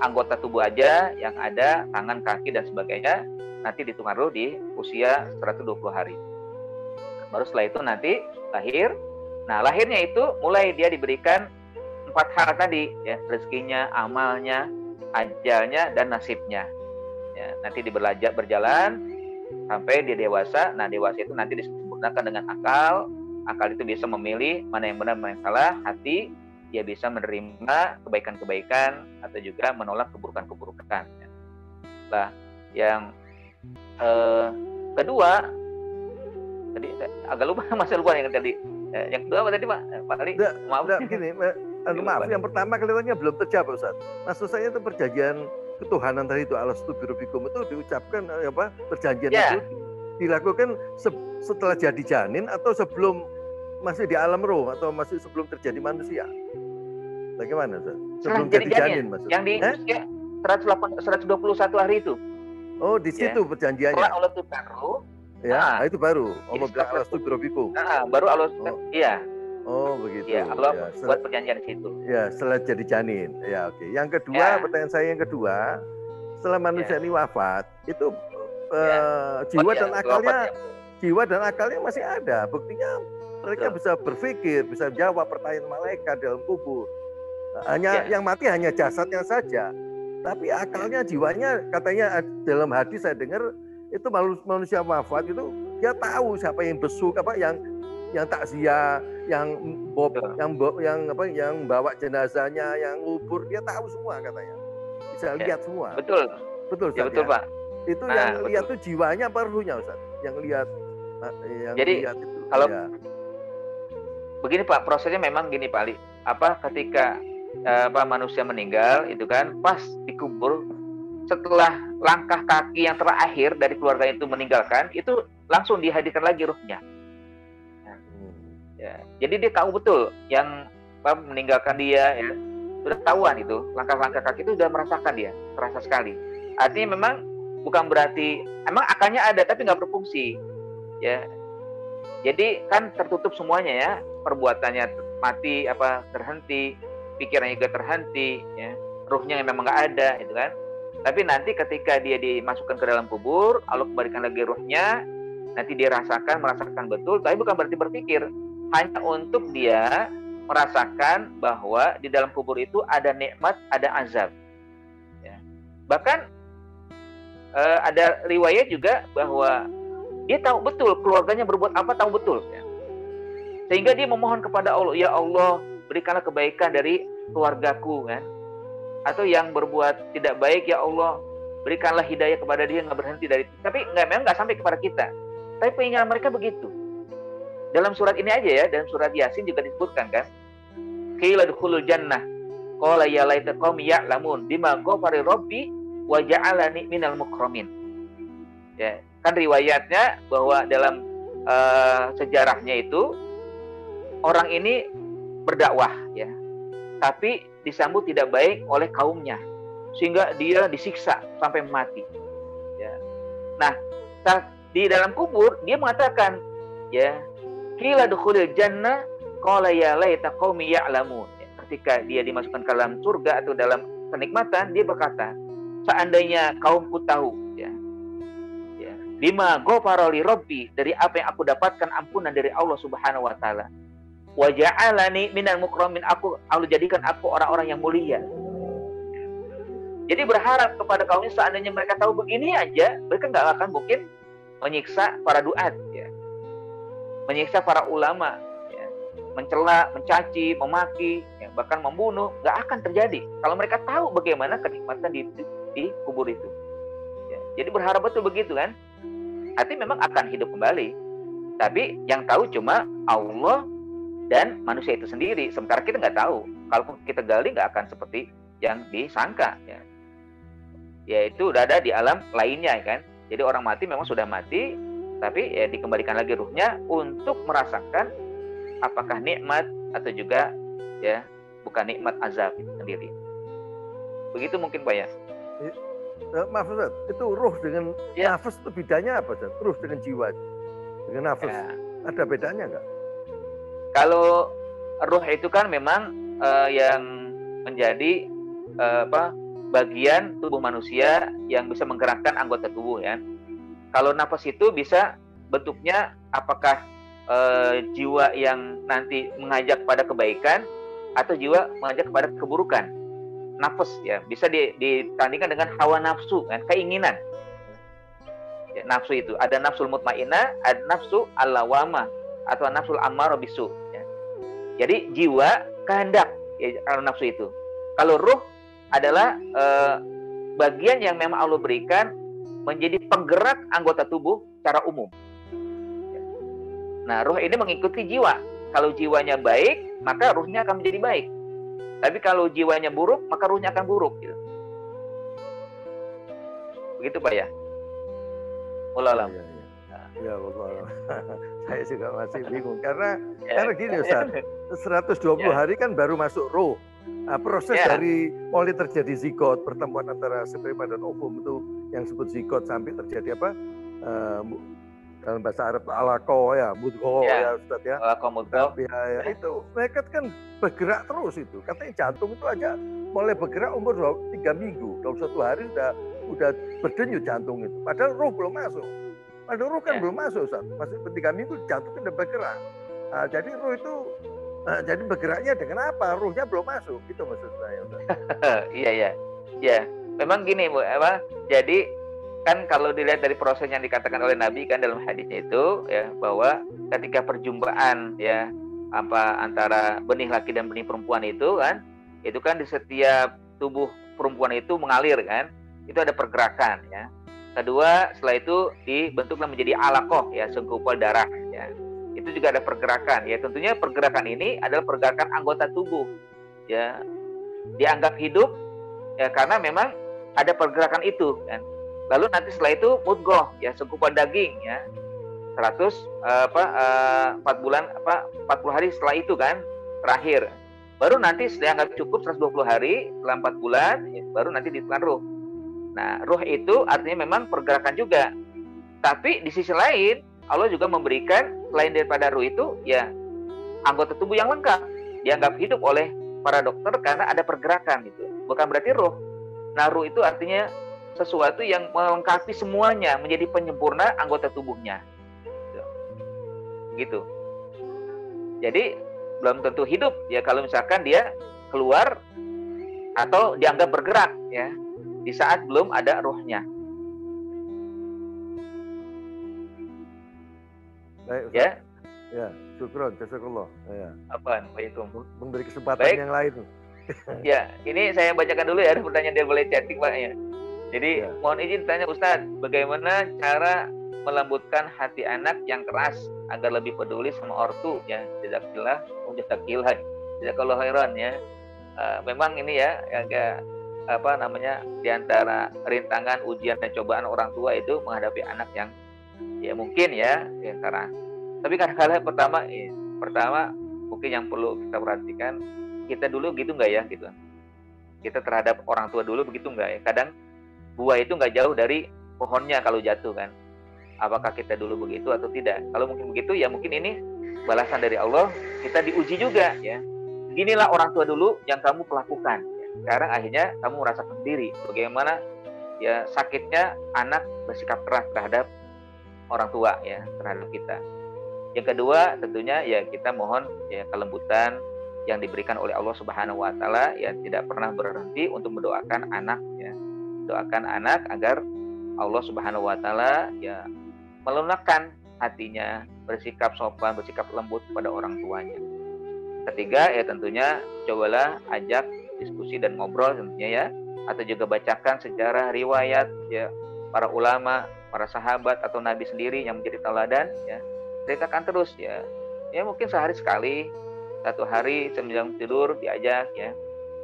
anggota tubuh aja yang ada, tangan, kaki dan sebagainya, nanti ditiupkan roh di usia 120 hari. Baru setelah itu nanti lahir. Nah, lahirnya itu mulai dia diberikan 4 hal tadi ya, rezekinya, amalnya, ajalnya dan nasibnya. Ya, nanti berjalan sampai dia dewasa. Nah, dewasa itu nanti disempurnakan dengan akal. Akal itu bisa memilih mana yang benar, mana yang salah. Hati dia bisa menerima kebaikan-kebaikan atau juga menolak keburukan-keburukan. Nah, yang kedua tadi agak lupa, masih lupa yang tadi. Yang kedua apa tadi Pak? Pak Ali, maaf. Begini, maaf, yang pertama kelihatannya belum terjawab Ustaz. Maksud saya itu perjanjian ketuhanan tadi itu alastu birabbikum itu diucapkan perjanjian itu dilakukan setelah jadi janin atau sebelum masih di alam roh atau masih sebelum terjadi manusia? Bagaimana Ustaz? Sebelum jadi janin maksudnya. Yang di usia 121 hari itu. Oh, di situ perjanjiannya. Setelah Allah tiupkan roh. Ya, itu baru. Allah bilang alastu birabbikum. Baru Allah iya. Oh begitu. Ya, Allah buat perjanjian di situ. Ya, setelah jadi janin. Ya, oke. Yang kedua, pertanyaan saya yang kedua, setelah manusia ini wafat, itu jiwa dan akalnya masih ada. Buktinya mereka bisa berpikir, bisa jawab pertanyaan malaikat dalam kubur. Hanya yang mati hanya jasadnya saja. Tapi akalnya, jiwanya, katanya dalam hadis saya dengar itu manusia wafat itu dia tahu siapa yang besuk, yang takziah, yang bawa jenazahnya, yang ngubur, dia tahu semua katanya. Bisa lihat semua. Betul. Betul, Ustaz, betul, Pak. Itu yang lihat tuh jiwanya apa ruhnya, Ustaz? Yang lihat jadi lihat itu, kalau begini Pak, prosesnya memang gini Pak Ali. Ketika manusia meninggal itu kan, pas dikubur, setelah langkah kaki yang terakhir dari keluarga itu meninggalkan, itu langsung dihadirkan lagi ruhnya. Nah, ya, jadi dia tahu betul yang meninggalkan dia, ya, sudah tahuan itu, langkah-langkah kaki itu sudah merasakan dia, terasa sekali. Artinya memang bukan berarti, emang akalnya ada tapi nggak berfungsi, ya. Jadi kan tertutup semuanya ya, perbuatannya mati, terhenti, pikirannya juga terhenti, ya, ruhnya memang nggak ada, itu kan. Tapi nanti ketika dia dimasukkan ke dalam kubur, Allah kembalikan lagi ruhnya, nanti dia merasakan betul, tapi bukan berarti berpikir, hanya untuk dia merasakan bahwa di dalam kubur itu ada nikmat, ada azab. Ya. Bahkan ada riwayat juga bahwa dia tahu betul keluarganya berbuat apa, tahu betul. Ya. Sehingga dia memohon kepada Allah, ya Allah, berikanlah kebaikan dari keluargaku, kan? Atau yang berbuat tidak baik, ya Allah, berikanlah hidayah kepada dia, nggak berhenti dari itu. Tapi memang nggak sampai kepada kita. Tapi keinginan mereka begitu. Dalam surat ini aja ya, dalam surat Yasin juga disebutkan kan, qila dukhulul jannah qala ya laita qaumi ya'lamun bima ghafara rabbi wa ja'alani minal mukramin. Ya, kan riwayatnya bahwa dalam sejarahnya itu orang ini berdakwah ya, tapi disambut tidak baik oleh kaumnya sehingga dia disiksa sampai mati. Ya. Nah, di dalam kubur dia mengatakan ya, qila dukhulil jannah qala ya laita qaumi ya'lamun. Ketika dia dimasukkan ke dalam surga atau dalam kenikmatan, dia berkata, seandainya kaumku tahu ya. Ya, bima ghafara li rabbi, dari apa yang aku dapatkan ampunan dari Allah Subhanahu wa taala. Wa ja'alani minal mukramin, Allah jadikan aku orang-orang yang mulia. Jadi berharap kepada kaumnya, seandainya mereka tahu begini aja, mereka nggak akan mungkin menyiksa para duat ya. Menyiksa para ulama, ya, mencela, mencaci, memaki, ya, bahkan membunuh, nggak akan terjadi kalau mereka tahu bagaimana kenikmatan di kubur itu. Ya, jadi berharap betul begitu kan? Hati memang akan hidup kembali, tapi yang tahu cuma Allah dan manusia itu sendiri. Sementara kita nggak tahu. Kalau kita gali nggak akan seperti yang disangka. Ya, yaitu udah ada di alam lainnya kan. Jadi orang mati memang sudah mati, tapi ya dikembalikan lagi ruhnya untuk merasakan apakah nikmat atau juga ya bukan nikmat azab itu sendiri. Begitu mungkin Pak ya. Maaf Ustaz, itu ruh dengan nafas itu bedanya apa Ustaz? Ruh dengan jiwa dengan nafas ada bedanya nggak? Kalau ruh itu kan memang yang menjadi bagian tubuh manusia yang bisa menggerakkan anggota tubuh ya. Kalau nafas itu bisa bentuknya apakah jiwa yang nanti mengajak pada kebaikan atau jiwa mengajak kepada keburukan. Nafas ya bisa ditandingkan dengan hawa nafsu kan, keinginan. Ya, nafsu itu ada nafsul mutmainnah, ada nafsu al-lawamah atau nafsul ammarah bisu. Ya. Jadi jiwa kehendak ya, kalau nafsu itu. Kalau ruh adalah bagian yang memang Allah berikan menjadi penggerak anggota tubuh secara umum. Nah, ruh ini mengikuti jiwa. Kalau jiwanya baik, maka ruhnya akan menjadi baik. Tapi kalau jiwanya buruk, maka ruhnya akan buruk. Gitu. Begitu Pak ya? Wallah. Ya, saya juga masih bingung karena gini Ustaz, 120 hari kan baru masuk ruh. Nah, proses dari mulai terjadi zigot, pertemuan antara sperma dan ovum itu yang disebut zigot sampai terjadi dalam bahasa Arab alaqah ya, mudghah ya Ustaz ya. Alaqah mudghah. Ya, itu mereka kan bergerak terus itu. Katanya jantung itu aja mulai bergerak umur 3 minggu. Dalam 1 hari udah berdenyut jantung itu. Padahal ruh belum masuk. Padahal ruh kan belum masuk Ustaz. Masih 3 minggu jantung kan udah bergerak. Nah, jadi ruh itu jadi bergeraknya dengan apa? Ruhnya belum masuk. Itu maksud saya. Iya. Ya, memang gini Bu, jadi kan kalau dilihat dari proses yang dikatakan oleh Nabi kan dalam hadisnya itu ya, bahwa ketika perjumpaan ya antara benih laki dan benih perempuan itu kan di setiap tubuh perempuan itu mengalir kan. Itu ada pergerakan ya. Kedua, setelah itu dibentuklah menjadi alaqah ya, segumpal darah ya. Itu juga ada pergerakan ya. Tentunya pergerakan ini adalah pergerakan anggota tubuh ya. dianggap hidup ya karena memang ada pergerakan itu kan. Lalu nanti setelah itu mudghah ya, segumpal daging ya. 100 4 bulan 40 hari setelah itu kan terakhir. Baru nanti dianggap cukup 120 hari setelah 4 bulan ya, baru nanti ditemukan ruh. Nah, ruh itu artinya memang pergerakan juga. Tapi di sisi lain Allah juga memberikan selain daripada ruh itu ya anggota tubuh yang lengkap, dianggap hidup oleh para dokter karena ada pergerakan gitu. Bukan berarti ruh. Nah, ruh itu artinya sesuatu yang melengkapi semuanya, menjadi penyempurna anggota tubuhnya. Gitu. Jadi belum tentu hidup ya kalau misalkan dia keluar atau dianggap bergerak ya di saat belum ada ruhnya. Baik, Ustaz. Ya. Ya, syukron, jazakallah. Ya. Apaan? Waalaikum. Memberi kesempatan baik. Yang lain. Ya, ini saya bacakan dulu ya, ada pertanyaan dia boleh chatting Pak ya. Jadi ya. Mohon izin tanya Ustadz, bagaimana cara melembutkan hati anak yang keras agar lebih peduli sama ortu ya. Jazakallah khairan ya. Memang ini ya agak di antara rintangan, ujian dan cobaan orang tua itu menghadapi anak yang ya mungkin ya keras. Tapi kadang-kadang pertama mungkin yang perlu kita perhatikan, kita dulu gitu nggak ya gitu. Kita terhadap orang tua dulu begitu nggak ya. Kadang buah itu nggak jauh dari pohonnya kalau jatuh kan. Apakah kita dulu begitu atau tidak? Kalau mungkin begitu ya mungkin ini balasan dari Allah, kita diuji juga ya. Inilah orang tua dulu yang kamu pelakukan. Sekarang akhirnya kamu merasakan sendiri bagaimana ya sakitnya anak bersikap keras terhadap orang tua ya, terhadap kita. Yang kedua tentunya ya kita mohon ya kelembutan yang diberikan oleh Allah Subhanahu wa taala ya, tidak pernah berhenti untuk mendoakan anak ya. Doakan anak agar Allah Subhanahu wa taala ya melunakkan hatinya, bersikap sopan, bersikap lembut pada orang tuanya. Ketiga ya tentunya cobalah ajak diskusi dan ngobrol tentunya ya, atau juga bacakan sejarah riwayat ya para ulama, para sahabat atau nabi sendiri yang menjadi teladan ya. Ceritakan terus ya. Ya mungkin sehari sekali, satu hari sebelum tidur diajak ya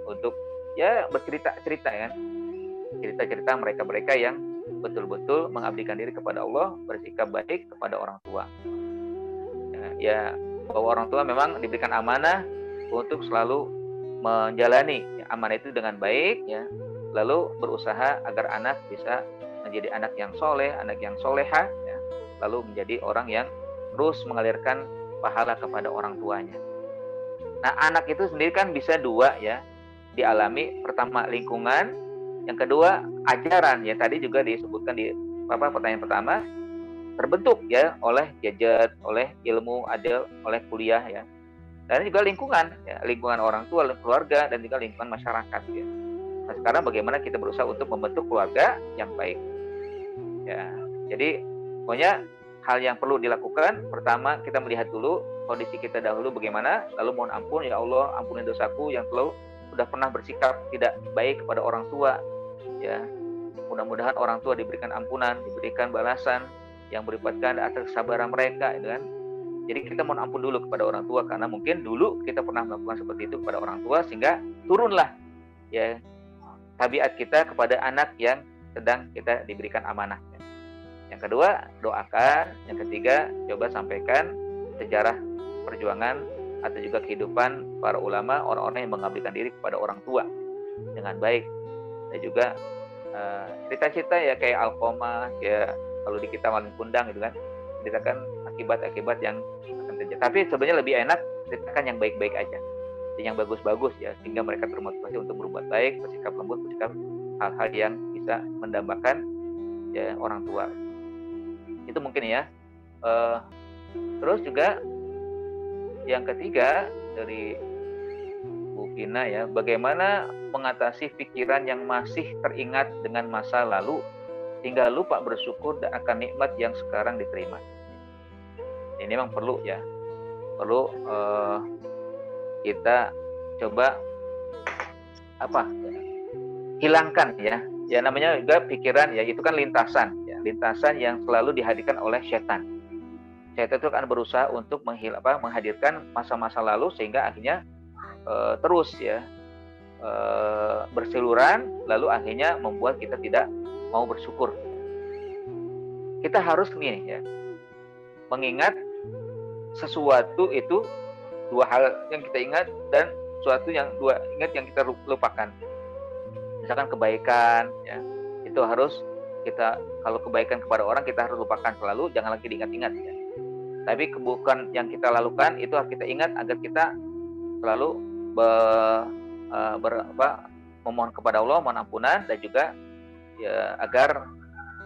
untuk ya bercerita-cerita ya. Cerita-cerita mereka-mereka yang betul-betul mengabdikan diri kepada Allah, bersikap baik kepada orang tua. Ya bahwa orang tua memang diberikan amanah untuk selalu menjalani ya, amanah itu dengan baik ya, lalu berusaha agar anak bisa menjadi anak yang soleh, anak yang soleha ya, lalu menjadi orang yang terus mengalirkan pahala kepada orang tuanya. Nah, anak itu sendiri kan bisa dua ya dialami. Pertama lingkungan, yang kedua ajaran ya. Tadi juga disebutkan di pertanyaan pertama, terbentuk ya oleh gadget, oleh ilmu, ada oleh kuliah ya. Dan juga lingkungan ya, lingkungan orang tua, keluarga dan juga lingkungan masyarakat ya. Nah, sekarang bagaimana kita berusaha untuk membentuk keluarga yang baik. Ya. Jadi pokoknya hal yang perlu dilakukan, pertama kita melihat dulu kondisi kita dahulu bagaimana, lalu mohon ampun ya Allah, ampuni dosaku yang sudah pernah bersikap tidak baik kepada orang tua ya. Mudah-mudahan orang tua diberikan ampunan, diberikan balasan yang berlipat ganda atas kesabaran mereka gitu kan. Jadi kita mohon ampun dulu kepada orang tua karena mungkin dulu kita pernah melakukan seperti itu kepada orang tua, sehingga turunlah ya tabiat kita kepada anak yang sedang kita diberikan amanah. Yang kedua, doakan. Yang ketiga, coba sampaikan sejarah perjuangan atau juga kehidupan para ulama, orang-orang yang mengabdikan diri kepada orang tua dengan baik. Dan juga cerita-cerita ya kayak Alqamah ya, kalau di kita Malin Kundang gitu kan, ceritakan akibat-akibat yang akan terjadi. Tapi sebenarnya lebih enak ceritakan yang baik-baik aja, yang bagus-bagus ya, sehingga mereka termotivasi untuk berbuat baik, bersikap lembut, bersikap hal-hal yang bisa mendambakan ya orang tua. Itu mungkin ya. Terus juga yang ketiga dari Bu Vina ya, bagaimana mengatasi pikiran yang masih teringat dengan masa lalu hingga lupa bersyukur dan akan nikmat yang sekarang diterima. Ini memang perlu ya, perlu kita coba hilangkan ya. Ya namanya juga pikiran ya, itu kan lintasan ya, lintasan yang selalu dihadirkan oleh setan. Setan itu akan berusaha untuk menghadirkan masa-masa lalu sehingga akhirnya terus ya bersiluran, lalu akhirnya membuat kita tidak mau bersyukur. Kita harus nih ya, mengingat sesuatu itu dua hal yang kita ingat dan sesuatu yang ingat yang kita lupakan. Misalkan kebaikan, ya, itu harus kita, kalau kebaikan kepada orang kita harus lupakan selalu, jangan lagi diingat-ingat. Ya. Tapi keburukan yang kita lakukan itu harus kita ingat agar kita selalu memohon kepada Allah, mohon ampunan, dan juga ya, agar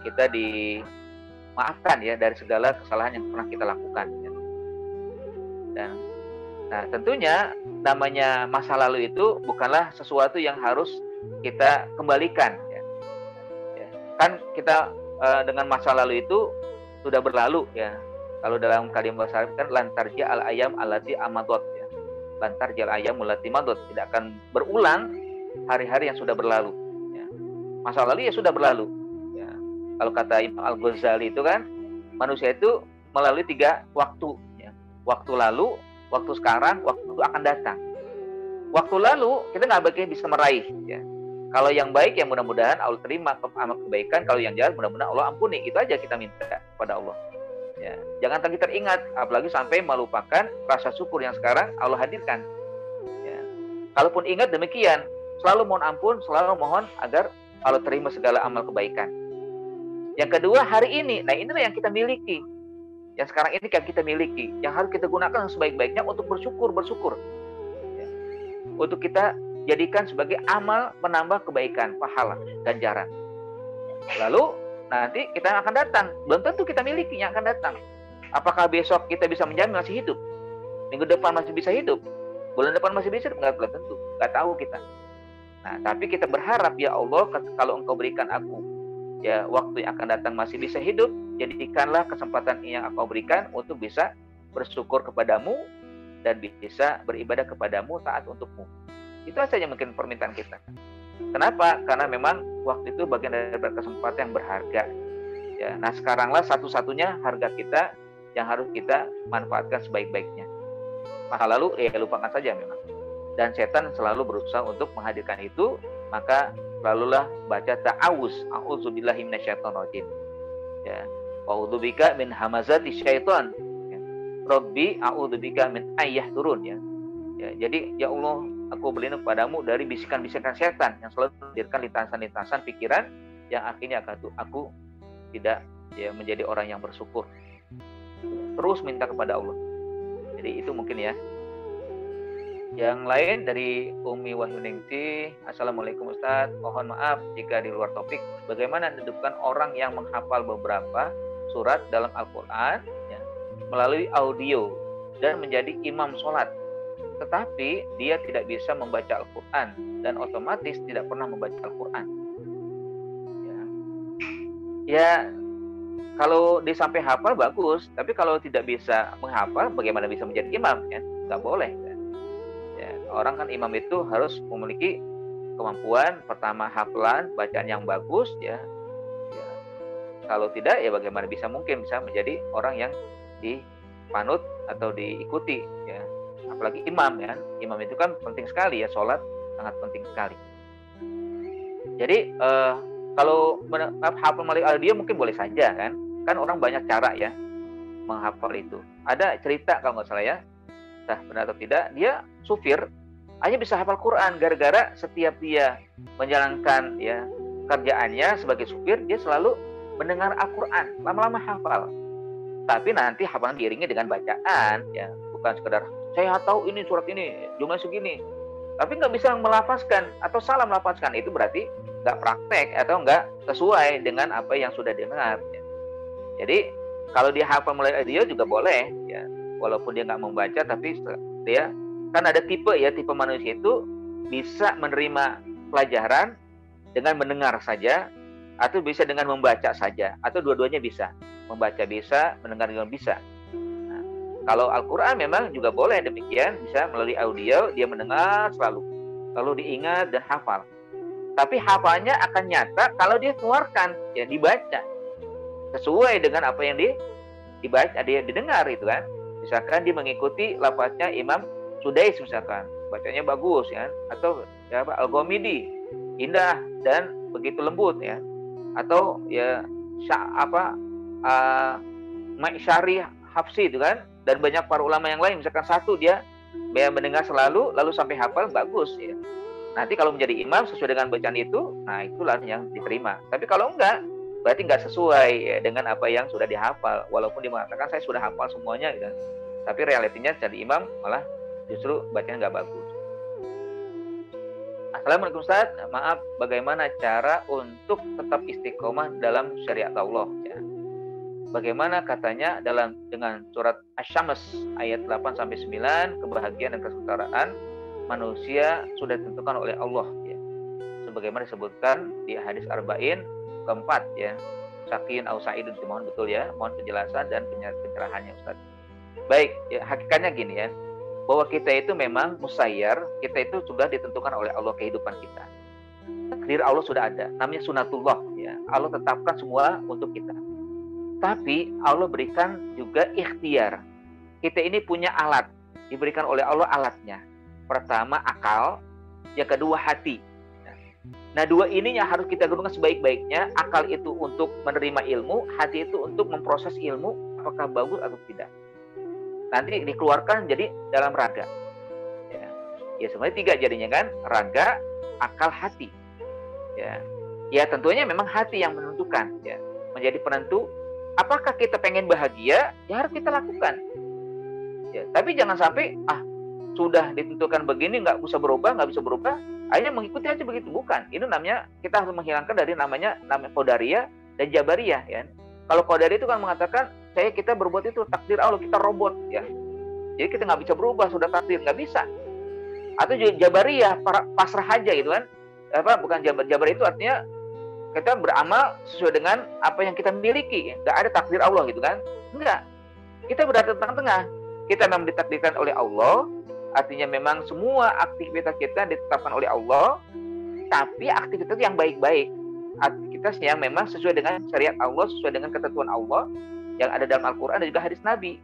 kita dimaafkan ya dari segala kesalahan yang pernah kita lakukan. Ya. Dan nah tentunya namanya masa lalu itu bukanlah sesuatu yang harus kita kembalikan. Ya. Ya. Kan kita dengan masa lalu itu sudah berlalu ya. Kalau dalam kalimat bahasa Arab kan lantarja al ayam allati amadot ya. Lantarja al ayam allati madot, tidak akan berulang hari-hari yang sudah berlalu. Ya. Masa lalu ya sudah berlalu. Ya. Kalau kata Imam Al-Ghazali itu kan manusia itu melalui 3 waktu. Ya. Waktu lalu, waktu sekarang, waktu akan datang. Waktu lalu kita nggak bakal bisa meraih. Ya. Kalau yang baik ya mudah-mudahan Allah terima amal kebaikan. Kalau yang jahat mudah-mudahan Allah ampuni. Itu aja kita minta kepada Allah. Ya, jangan lagi teringat, apalagi sampai melupakan rasa syukur yang sekarang Allah hadirkan. Ya. Kalaupun ingat demikian, selalu mohon ampun, selalu mohon agar Allah terima segala amal kebaikan. Yang kedua, hari ini, nah inilah yang kita miliki, yang sekarang ini yang kita miliki, yang harus kita gunakan sebaik-baiknya untuk bersyukur. Ya. Untuk kita jadikan sebagai amal menambah kebaikan, pahala, ganjaran. Lalu nanti kita akan datang. Belum tentu kita miliki yang akan datang. Apakah besok kita bisa menjamin masih hidup? Minggu depan masih bisa hidup? Bulan depan masih bisa hidup? Nggak tentu. Nggak tahu kita. Nah, tapi kita berharap ya Allah, kalau Engkau berikan aku ya waktu yang akan datang masih bisa hidup, jadikanlah kesempatan yang Engkau berikan untuk bisa bersyukur kepadamu dan bisa beribadah kepadamu, taat untukmu. Itu saja mungkin permintaan kita. Kenapa? Karena memang waktu itu bagian dari kesempatan yang berharga. Ya, nah sekaranglah satu-satunya harga kita yang harus kita manfaatkan sebaik-baiknya. Masa lalu lupakan saja memang. Dan setan selalu berusaha untuk menghadirkan itu, maka selalulah baca ta'awuz, a'udzubillahi minasyaitonirrajim. Ya, a'udzubika min hamazati syaiton. Ya. Rabbi a'udzubika min ayyahdurun ya. Ya, jadi ya Allah, aku berlindung kepadamu dari bisikan-bisikan setan yang selalu menghadirkan lintasan-lintasan pikiran yang akhirnya aku tidak ya menjadi orang yang bersyukur. Terus minta kepada Allah. Jadi itu mungkin ya. Yang lain dari Umi Wahyuningsi, Assalamualaikum Ustaz, mohon maaf jika di luar topik. Bagaimana menentukan orang yang menghafal beberapa surat dalam Al-Quran ya, melalui audio dan menjadi imam sholat, tetapi dia tidak bisa membaca Al-Quran dan otomatis tidak pernah membaca Al-Quran. Ya, kalau dia sampai hafal bagus, tapi kalau tidak bisa menghafal, bagaimana bisa menjadi imam? Ya, nggak boleh. Ya, orang kan imam itu harus memiliki kemampuan pertama hafalan, bacaan yang bagus. Ya. Kalau tidak, ya bagaimana bisa mungkin bisa menjadi orang yang dipanut atau diikuti? Ya. Apalagi imam ya, imam itu kan penting sekali ya, sholat sangat penting sekali. Jadi kalau hafal melalui audio mungkin boleh saja kan orang banyak cara ya menghafal itu. Ada cerita kalau nggak salah ya, entah benar atau tidak, dia supir hanya bisa hafal Quran gara-gara setiap dia menjalankan ya kerjaannya sebagai supir, dia selalu mendengar Al-Quran, lama-lama hafal. Tapi nanti hafalan diiringi dengan bacaan ya, bukan sekedar saya tahu ini surat ini jumlah segini, tapi nggak bisa melafazkan atau salah melafazkan, itu berarti nggak praktek atau nggak sesuai dengan apa yang sudah dengar. Ya. Jadi kalau dia hafal melalui audio juga boleh, ya, walaupun dia nggak membaca, tapi dia kan ada tipe manusia itu bisa menerima pelajaran dengan mendengar saja, atau bisa dengan membaca saja, atau dua-duanya bisa, membaca bisa, mendengar juga bisa. Kalau Al-Quran memang juga boleh demikian, bisa melalui audio, dia mendengar selalu, lalu diingat dan hafal. Tapi hafalnya akan nyata kalau dia keluarkan, ya dibaca, sesuai dengan apa yang dibaca, dia didengar itu kan. Misalkan dia mengikuti lafaznya Imam Sudais misalkan, bacanya bagus ya, atau ya apa Al-Ghamidi indah dan begitu lembut ya, atau ya Ma'isyari Hafsi itu kan, dan banyak para ulama yang lain, misalkan satu dia mendengar selalu lalu sampai hafal, bagus ya. Nanti kalau menjadi imam sesuai dengan bacaan itu, nah itulah yang diterima. Tapi kalau enggak, berarti enggak sesuai ya, dengan apa yang sudah dihafal. Walaupun dia mengatakan saya sudah hafal semuanya gitu. Tapi realitinya jadi imam malah justru bacanya enggak bagus. Assalamualaikum Ustaz, maaf, bagaimana cara untuk tetap istiqomah dalam syariat Allah ya? Bagaimana katanya dengan surat Asy-Syams ayat 8 sampai 9, kebahagiaan dan kesetaraan manusia sudah ditentukan oleh Allah ya. Sebagaimana disebutkan di hadis arba'in keempat ya. Syaqiyun au sa'idun, mohon betul ya, mohon penjelasan dan pencerahannya Ustaz. Baik, ya, hakikatnya gini ya. Bahwa kita itu memang musayyar, kita itu sudah ditentukan oleh Allah kehidupan kita. Takdir Allah sudah ada, namanya sunatullah ya. Allah tetapkan semua untuk kita. Tapi Allah berikan juga ikhtiar. Kita ini punya alat, diberikan oleh Allah alatnya. Pertama akal, yang kedua hati. Nah, dua ini yang harus kita gunakan sebaik-baiknya. Akal itu untuk menerima ilmu, hati itu untuk memproses ilmu apakah bagus atau tidak. Nanti dikeluarkan jadi dalam raga. Ya sebenarnya tiga jadinya kan, raga, akal, hati. Ya tentunya memang hati yang menentukan, ya, menjadi penentu. Apakah kita pengen bahagia? Ya harus kita lakukan. Ya, tapi jangan sampai sudah ditentukan begini nggak bisa berubah, akhirnya mengikuti aja begitu. Bukan. Itu namanya kita harus menghilangkan dari namanya Qadariyah dan Jabariyah. Ya. Kalau Qadariyah itu kan mengatakan kita berbuat itu takdir Allah, kita robot. Ya. Jadi kita nggak bisa berubah, sudah takdir, nggak bisa. Atau Jabariyah, pasrah aja gitu kan. Bukan Jabariyah itu artinya kita beramal sesuai dengan apa yang kita miliki. Nggak ada takdir Allah gitu kan. Enggak. Kita berada di tengah-tengah. Kita memang ditakdirkan oleh Allah. Artinya memang semua aktivitas kita ditetapkan oleh Allah. Tapi aktivitas yang baik-baik. Aktivitas yang memang sesuai dengan syariat Allah, sesuai dengan ketentuan Allah yang ada dalam Al-Quran dan juga hadis Nabi.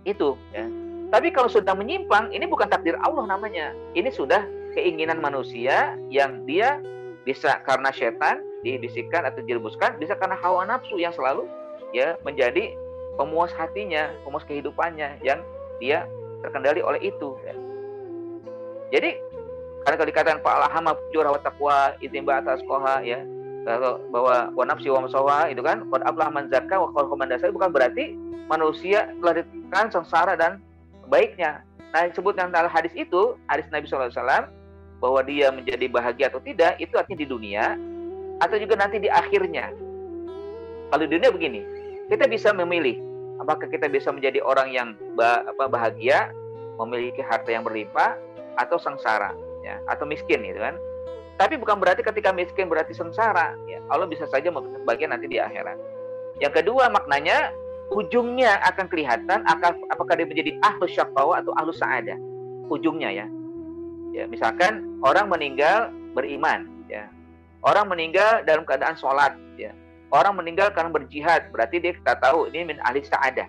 Itu. Ya. Tapi kalau sudah menyimpang, ini bukan takdir Allah namanya. Ini sudah keinginan manusia yang dia bisa karena setan dibisikkan atau direbuskan, bisa karena hawa nafsu yang selalu ya menjadi pemuas hatinya, pemuas kehidupannya yang dia terkendali oleh itu. Ya. Jadi karena kalau dikatakan fa'alhama fujura wa taqwa itimba atas qoha ya, bahwa wa nafsi wa masawa itu kan qad aflaha man zakka wa qad khaba man dasar, bukan berarti manusia telah ditekan sengsara dan baiknya. Nah, disebut dalam hadis itu, hadis Nabi SAW, bahwa dia menjadi bahagia atau tidak, itu artinya di dunia atau juga nanti di akhirnya. Kalau di dunia begini, kita bisa memilih apakah kita bisa menjadi orang yang bahagia, memiliki harta yang berlimpah, atau sengsara, ya, atau miskin, gitu kan? Tapi bukan berarti ketika miskin berarti sengsara. Ya, Allah bisa saja memberikan bagian nanti di akhirat. Yang kedua maknanya, ujungnya akan kelihatan apakah dia menjadi ahlus syaqawa atau ahlus sa'adah. Ujungnya ya. Ya, misalkan orang meninggal beriman, ya. Orang meninggal dalam keadaan sholat, ya. Orang meninggal karena berjihad, berarti kita tahu ini min ahli sa'adah.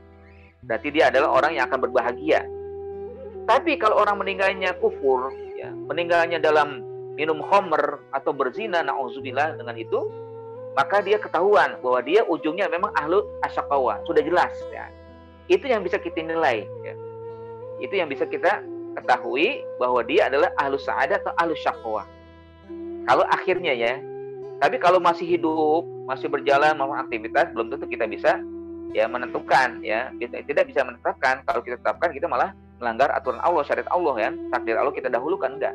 Berarti dia adalah orang yang akan berbahagia. Tapi kalau orang meninggalnya kufur, ya, meninggalnya dalam minum khamr atau berzina, na'udzubillah dengan itu, maka dia ketahuan bahwa dia ujungnya memang ahlu asyaqawa, sudah jelas. Ya. Itu yang bisa kita nilai. Ya. Itu yang bisa kita ketahui bahwa dia adalah ahlu sa'adah atau ahlu syaqawa. Kalau akhirnya ya. Tapi kalau masih hidup, masih berjalan melakukan aktivitas, belum tentu kita bisa ya menentukan. Ya. Kita tidak bisa menetapkan. Kalau kita tetapkan, kita malah melanggar aturan Allah, syariat Allah ya. Takdir Allah kita dahulukan, enggak.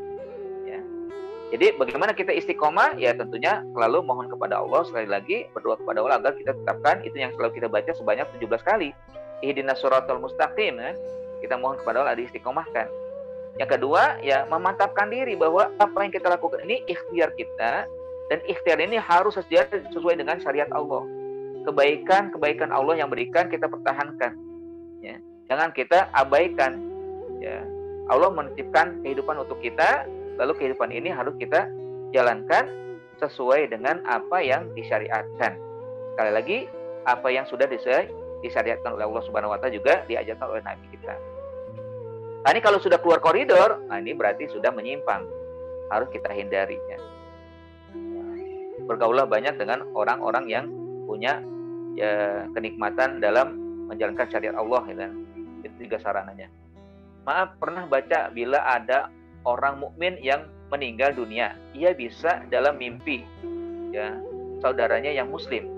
Jadi bagaimana kita istiqomah? Ya tentunya selalu mohon kepada Allah, sekali lagi berdoa kepada Allah agar kita tetapkan itu yang selalu kita baca sebanyak 17 kali. Ihdinas siratal mustaqim, ya. Kita mohon kepada Allah diistiqomahkan. Yang kedua, ya memantapkan diri bahwa apa yang kita lakukan ini ikhtiar kita, dan ikhtiar ini harus sesuai dengan syariat Allah. Kebaikan Allah yang berikan kita pertahankan. Ya. Jangan kita abaikan. Ya. Allah menitipkan kehidupan untuk kita. Lalu kehidupan ini harus kita jalankan sesuai dengan apa yang disyariatkan. Sekali lagi, apa yang sudah disyariatkan oleh Allah Subhanahu wa Ta'ala juga diajarkan oleh Nabi kita. Nah, ini kalau sudah keluar koridor, nah ini berarti sudah menyimpang, harus kita hindarinya. Bergaulah banyak dengan orang-orang yang punya ya kenikmatan dalam menjalankan syariat Allah, ya kan? Itu juga sarananya. Maaf, pernah baca bila ada orang mukmin yang meninggal dunia, ia bisa dalam mimpi ya saudaranya yang muslim.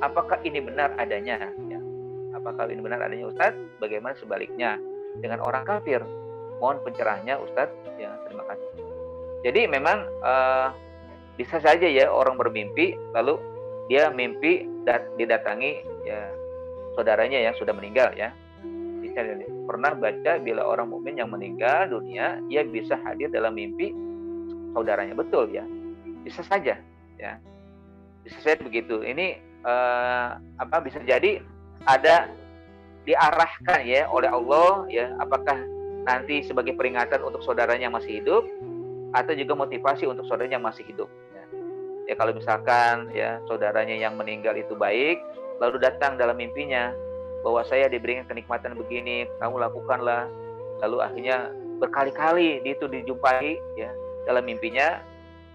Apakah ini benar adanya? Ya. Apakah ini benar adanya, Ustadz? Bagaimana sebaliknya dengan orang kafir? Mohon pencerahannya, Ustadz. Ya, terima kasih. Jadi memang bisa saja ya orang bermimpi, lalu dia mimpi didatangi ya saudaranya yang sudah meninggal ya. Pernah baca bila orang mukmin yang meninggal dunia, ia bisa hadir dalam mimpi saudaranya, betul ya. Bisa saja ya. Bisa saja begitu. Ini bisa jadi ada diarahkan ya oleh Allah ya, apakah nanti sebagai peringatan untuk saudaranya yang masih hidup atau juga motivasi untuk saudaranya yang masih hidup ya. Ya kalau misalkan ya saudaranya yang meninggal itu baik, lalu datang dalam mimpinya bahwa saya diberikan kenikmatan begini, kamu lakukanlah, lalu akhirnya berkali-kali itu dijumpai ya dalam mimpinya,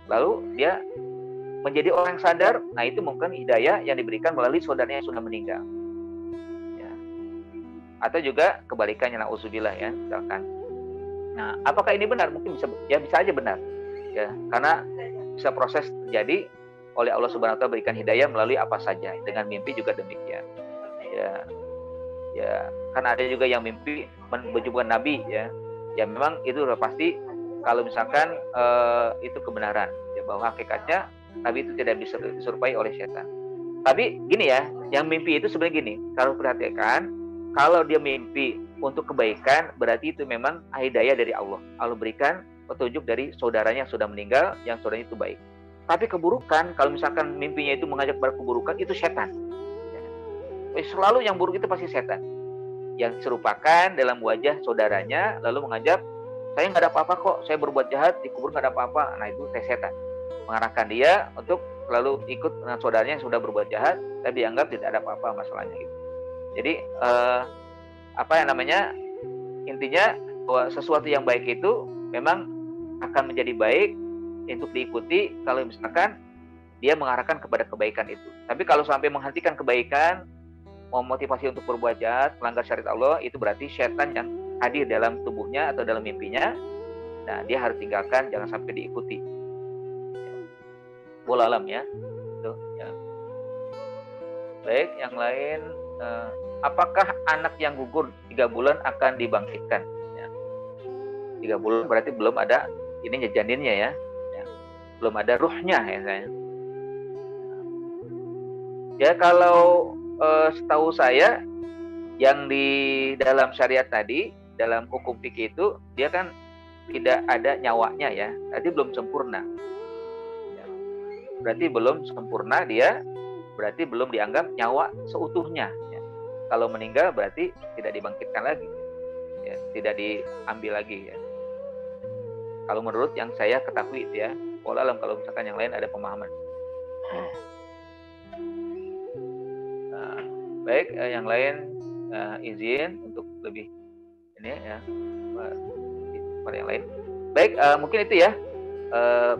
lalu dia menjadi orang sadar, nah itu mungkin hidayah yang diberikan melalui saudaranya yang sudah meninggal. Ya. Atau juga kebalikannya, na'udzubillah ya, misalkan. Nah, apakah ini benar? Mungkin bisa aja benar. Ya, karena bisa proses terjadi oleh Allah Subhanahu wa taala berikan hidayah melalui apa saja. Dengan mimpi juga demikian. Ya, kan ada juga yang mimpi berjumpa Nabi ya. Ya memang itu udah pasti kalau misalkan itu kebenaran ya, bahwa hakikatnya Nabi itu tidak diserupai oleh setan. Tapi gini ya, yang mimpi itu sebenarnya gini, kalau perhatikan, kalau dia mimpi untuk kebaikan, berarti itu memang hidayah dari Allah. Allah berikan petunjuk dari saudaranya yang sudah meninggal, yang saudaranya itu baik. Tapi keburukan, kalau misalkan mimpinya itu mengajak pada keburukan, itu setan. Selalu yang buruk itu pasti setan. Yang diserupakan dalam wajah saudaranya, lalu mengajak, saya nggak ada apa-apa kok, saya berbuat jahat, dikubur nggak ada apa-apa. Nah itu setan. Mengarahkan dia untuk selalu ikut dengan saudaranya yang sudah berbuat jahat, tapi dianggap tidak ada apa-apa masalahnya gitu. Jadi intinya bahwa sesuatu yang baik itu memang akan menjadi baik untuk diikuti kalau misalkan dia mengarahkan kepada kebaikan itu. Tapi kalau sampai menghentikan kebaikan, memotivasi untuk berbuat jahat, melanggar syariat Allah, itu berarti setan yang hadir dalam tubuhnya atau dalam mimpinya. Nah, dia harus tinggalkan, jangan sampai diikuti. Bola alam ya. Itu, ya. Baik, yang lain, apakah anak yang gugur 3 bulan akan dibangkitkan? Ya. 3 bulan berarti belum ada ini janinnya ya. Belum ada ruhnya ya saya. Ya kalau setahu saya yang di dalam syariat tadi, dalam hukum fikih itu dia kan tidak ada nyawanya ya. Tadi belum sempurna. Berarti belum sempurna dia, berarti belum dianggap nyawa seutuhnya. Ya. Kalau meninggal berarti tidak dibangkitkan lagi, ya, tidak diambil lagi. Ya. Kalau menurut yang saya ketahui itu ya, pola alam kalau misalkan yang lain ada pemahaman. Nah, baik, yang lain izin untuk lebih ini ya, pada yang lain. Baik, mungkin itu ya.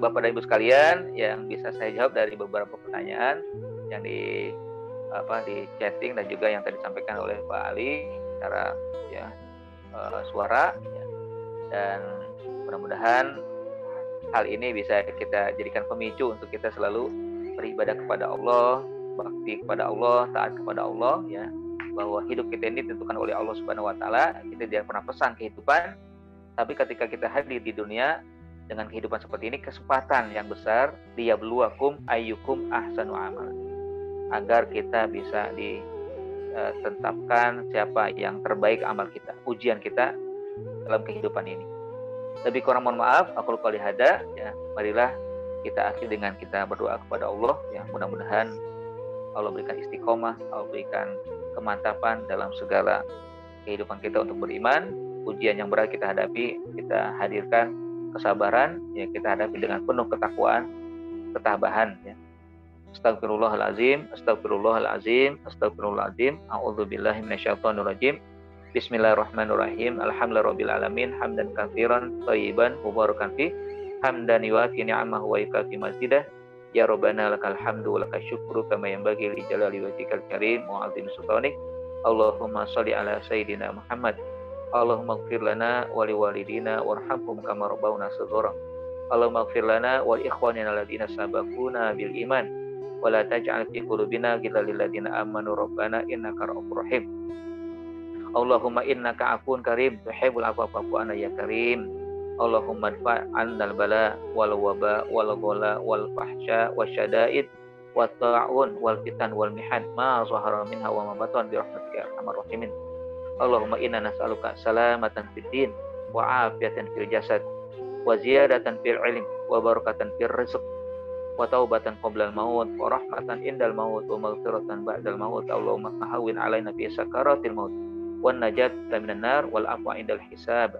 Bapak dan Ibu sekalian yang bisa saya jawab dari beberapa pertanyaan yang di chatting dan juga yang tadi disampaikan oleh Pak Ali secara ya suara ya. Dan mudah-mudahan hal ini bisa kita jadikan pemicu untuk kita selalu beribadah kepada Allah, bakti kepada Allah, taat kepada Allah ya, bahwa hidup kita ini ditentukan oleh Allah Subhanahu wa taala. Kita tidak pernah pesan kehidupan, tapi ketika kita hadir di dunia dengan kehidupan seperti ini, kesempatan yang besar liyabluwakum ayyukum ahsanu amala, agar kita bisa ditetapkan siapa yang terbaik amal kita, ujian kita dalam kehidupan ini. Lebih kurang mohon maaf, aku qouli hada ya, marilah kita akhiri dengan kita berdoa kepada Allah ya, mudah-mudahan Allah berikan istiqomah, Allah berikan kemantapan dalam segala kehidupan kita untuk beriman. Ujian yang berat kita hadapi, kita hadirkan kesabaran ya, kita hadapi dengan penuh ketakwaan, ketabahan ya. Astagfirullahalazim, astagfirullahalazim, astagfirullahalazim. A'udzubillahi minasyaitonirrajim. Bismillahirrahmanirrahim. Alhamdulillahirabbil alamin hamdan katsiran thayyiban mubarakan fi hamdan yuwafi ni'amahu wa yukafi mazidah. Ya Rabbana lakal hamdu wa lakal syukru kama yanbaghi li jalali wajhikal karim wa 'azimi sultanik. Allahumma shalli ala sayyidina Muhammad. Allahumma ighfir lana wa liwalidina warhamhum kama rabbawna shaghira. Allahumma ighfir lana wa li ikhwanina alladziina sabaquna bil iman wa la taj'al fi qulubina ghillan lil ladzina amanu rabbana innaka ra'ufur rahim. Allahumma innaka 'afuwun karim tuhibbul 'afwa fa'fu 'anna ya karim. Allahumma adfa' 'annal bala wal waba wal ghala wal fahsya wasyada'id wat ta'un wal fitan wal mihan ma zahara minha wa ma batan bi rahmatika ya arhamar rahimin. Allahumma inna nas'aluka salamatan fid din wa 'afiyatan fil jasad wa ziyadatan fil ilm wa barakatan fil rizq wa taubatan qabla al maut wa rahmatan indal maut wa maghfiratan ba'dal maut. Allahumma hawwin 'alaina fi sakaratil maut wan najata minan nar wal afwa indal hisab.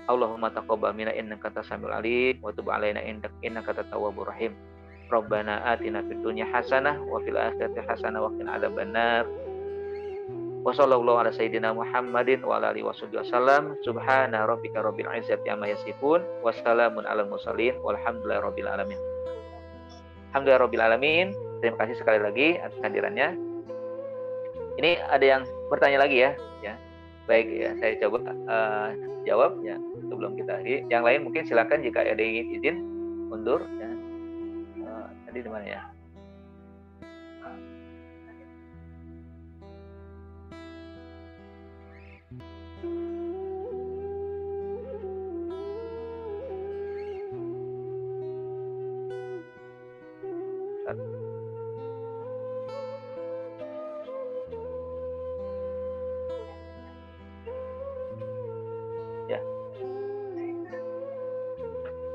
Allahumma taqabbal minna innaka antas samiul alim wa tub 'alaina innaka tawwabur rahim. Rabbana atina fid dunya hasanah wa fil akhirati hasanah wa qina adzabannar. Wa sallallahu ala sayyidina Muhammadin wa ala alihi wasallam. Subhana rabbika rabbil izzati amma yasifun wa salamun alal mursalin walhamdulillahi rabbil alamin. Alhamdulillah rabbil alamin. Terima kasih sekali lagi atas kehadirannya. Ini ada yang bertanya lagi ya. Baik ya, saya coba jawab ya sebelum kita akhiri. Yang lain mungkin silakan jika ada yang ingin izin mundur ya. Tadi di mana ya?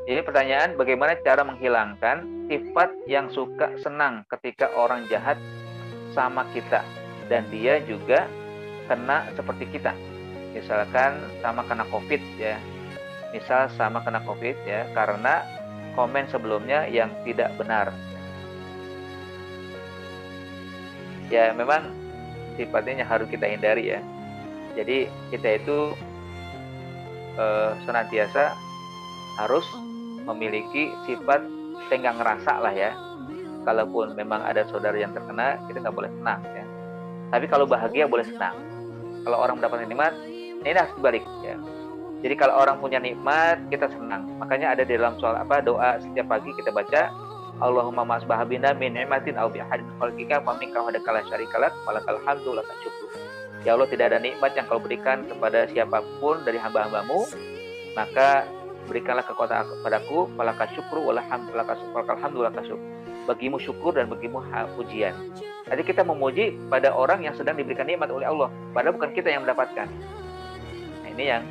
Jadi pertanyaan, bagaimana cara menghilangkan sifat yang suka senang ketika orang jahat sama kita dan dia juga kena seperti kita. Misalkan sama kena COVID ya. Misal sama kena COVID ya karena komen sebelumnya yang tidak benar. Ya memang sifatnya harus kita hindari ya. Jadi kita itu senantiasa harus memiliki sifat tenggang rasa lah ya. Kalaupun memang ada saudara yang terkena, kita nggak boleh senang ya. Tapi kalau bahagia boleh senang. Kalau orang mendapatkan nikmat, ini harus dibalik ya. Jadi kalau orang punya nikmat, kita senang. Makanya ada di dalam soal doa setiap pagi kita baca, Allahumma ma'asbahabina min ni'matin aw bi ahadin khalqika fa minka hadakala syarikalak walakal hamdu lakal syukru. Ya Allah, tidak ada nikmat yang kau berikan kepada siapapun dari hamba-hambamu, maka berikanlah kekuatan kepadaku, falaka syukru walakal hamdu lakal syukru. Bagimu syukur dan bagimu pujian. Jadi kita memuji pada orang yang sedang diberikan nikmat oleh Allah, padahal bukan kita yang mendapatkan. Nah, ini yang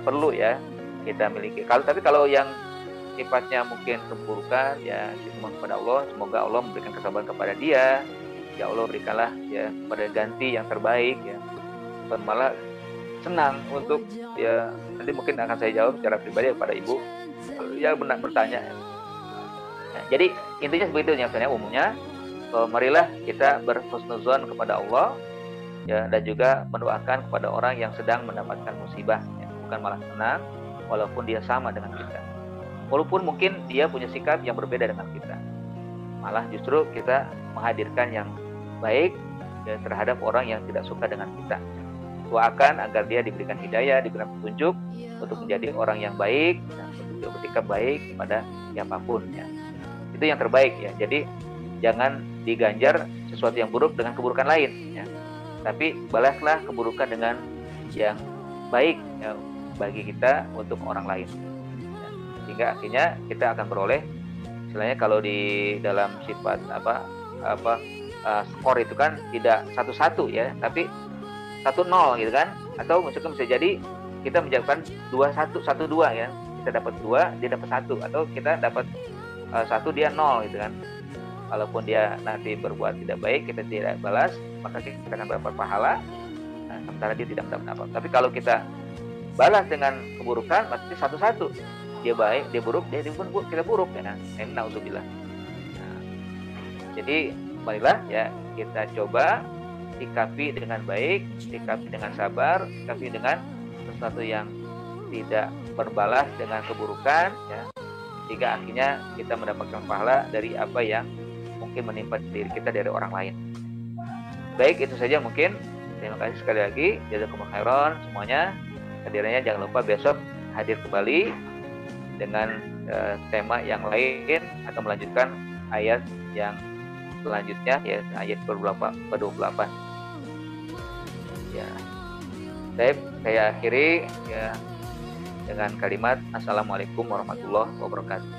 perlu ya kita miliki. Tapi kalau yang sifatnya mungkin keburukan ya cuma kepada Allah, semoga Allah memberikan kesabaran kepada dia. Ya Allah, berikanlah ya pada ganti yang terbaik ya. Dan malah senang untuk ya, nanti mungkin akan saya jawab secara pribadi kepada ibu yang benar bertanya. Nah, jadi intinya seperti itu ya, umumnya marilah kita berhusnuzon kepada Allah ya, dan juga mendoakan kepada orang yang sedang mendapatkan musibah ya. Bukan malah senang walaupun dia sama dengan kita, walaupun mungkin dia punya sikap yang berbeda dengan kita, malah justru kita menghadirkan yang baik ya, terhadap orang yang tidak suka dengan kita. Doakan agar dia diberikan hidayah, diberikan petunjuk untuk menjadi orang yang baik dan untuk bersikap baik kepada siapapun ya. Itu yang terbaik ya. Jadi jangan diganjar sesuatu yang buruk dengan keburukan lain ya. Tapi balaslah keburukan dengan yang baik ya, bagi kita untuk orang lain ya. Sehingga akhirnya kita akan beroleh, istilahnya kalau di dalam sifat skor itu kan tidak 1-1 ya, tapi 1-0 gitu kan. Atau misalkan bisa jadi kita menjawabkan 2-1, 1-2 ya. Kita dapat 2, dia dapat 1, atau kita dapat 1, dia 0 gitu kan. Walaupun dia nanti berbuat tidak baik, kita tidak balas, maka kita akan dapat pahala. Nah, sementara dia tidak mendapat apa. Tapi kalau kita balas dengan keburukan, pasti 1-1. Dia baik, dia buruk, kita buruk ya. Na'udzubillah. Nah, jadi marilah ya kita coba sikapi dengan baik, sikapi dengan sabar, sikapi dengan sesuatu yang tidak berbalas dengan keburukan, ya, sehingga akhirnya kita mendapatkan pahala dari apa yang mungkin menimpa diri kita dari orang lain. Baik, itu saja mungkin. Terima kasih sekali lagi. Jazakumullah khairan semuanya. Hadirannya jangan lupa besok hadir kembali dengan tema yang lain, akan melanjutkan ayat yang selanjutnya, ya, ayat ke-28. Ya. Saya akhiri ya dengan kalimat Assalamualaikum warahmatullahi wabarakatuh.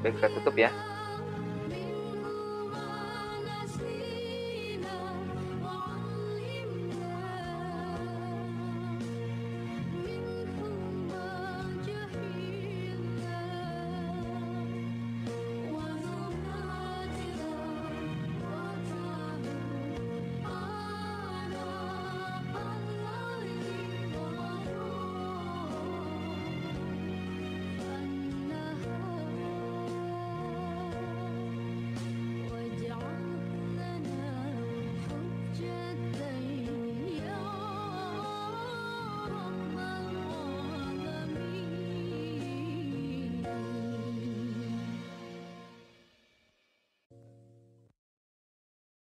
Baik, saya tutup ya.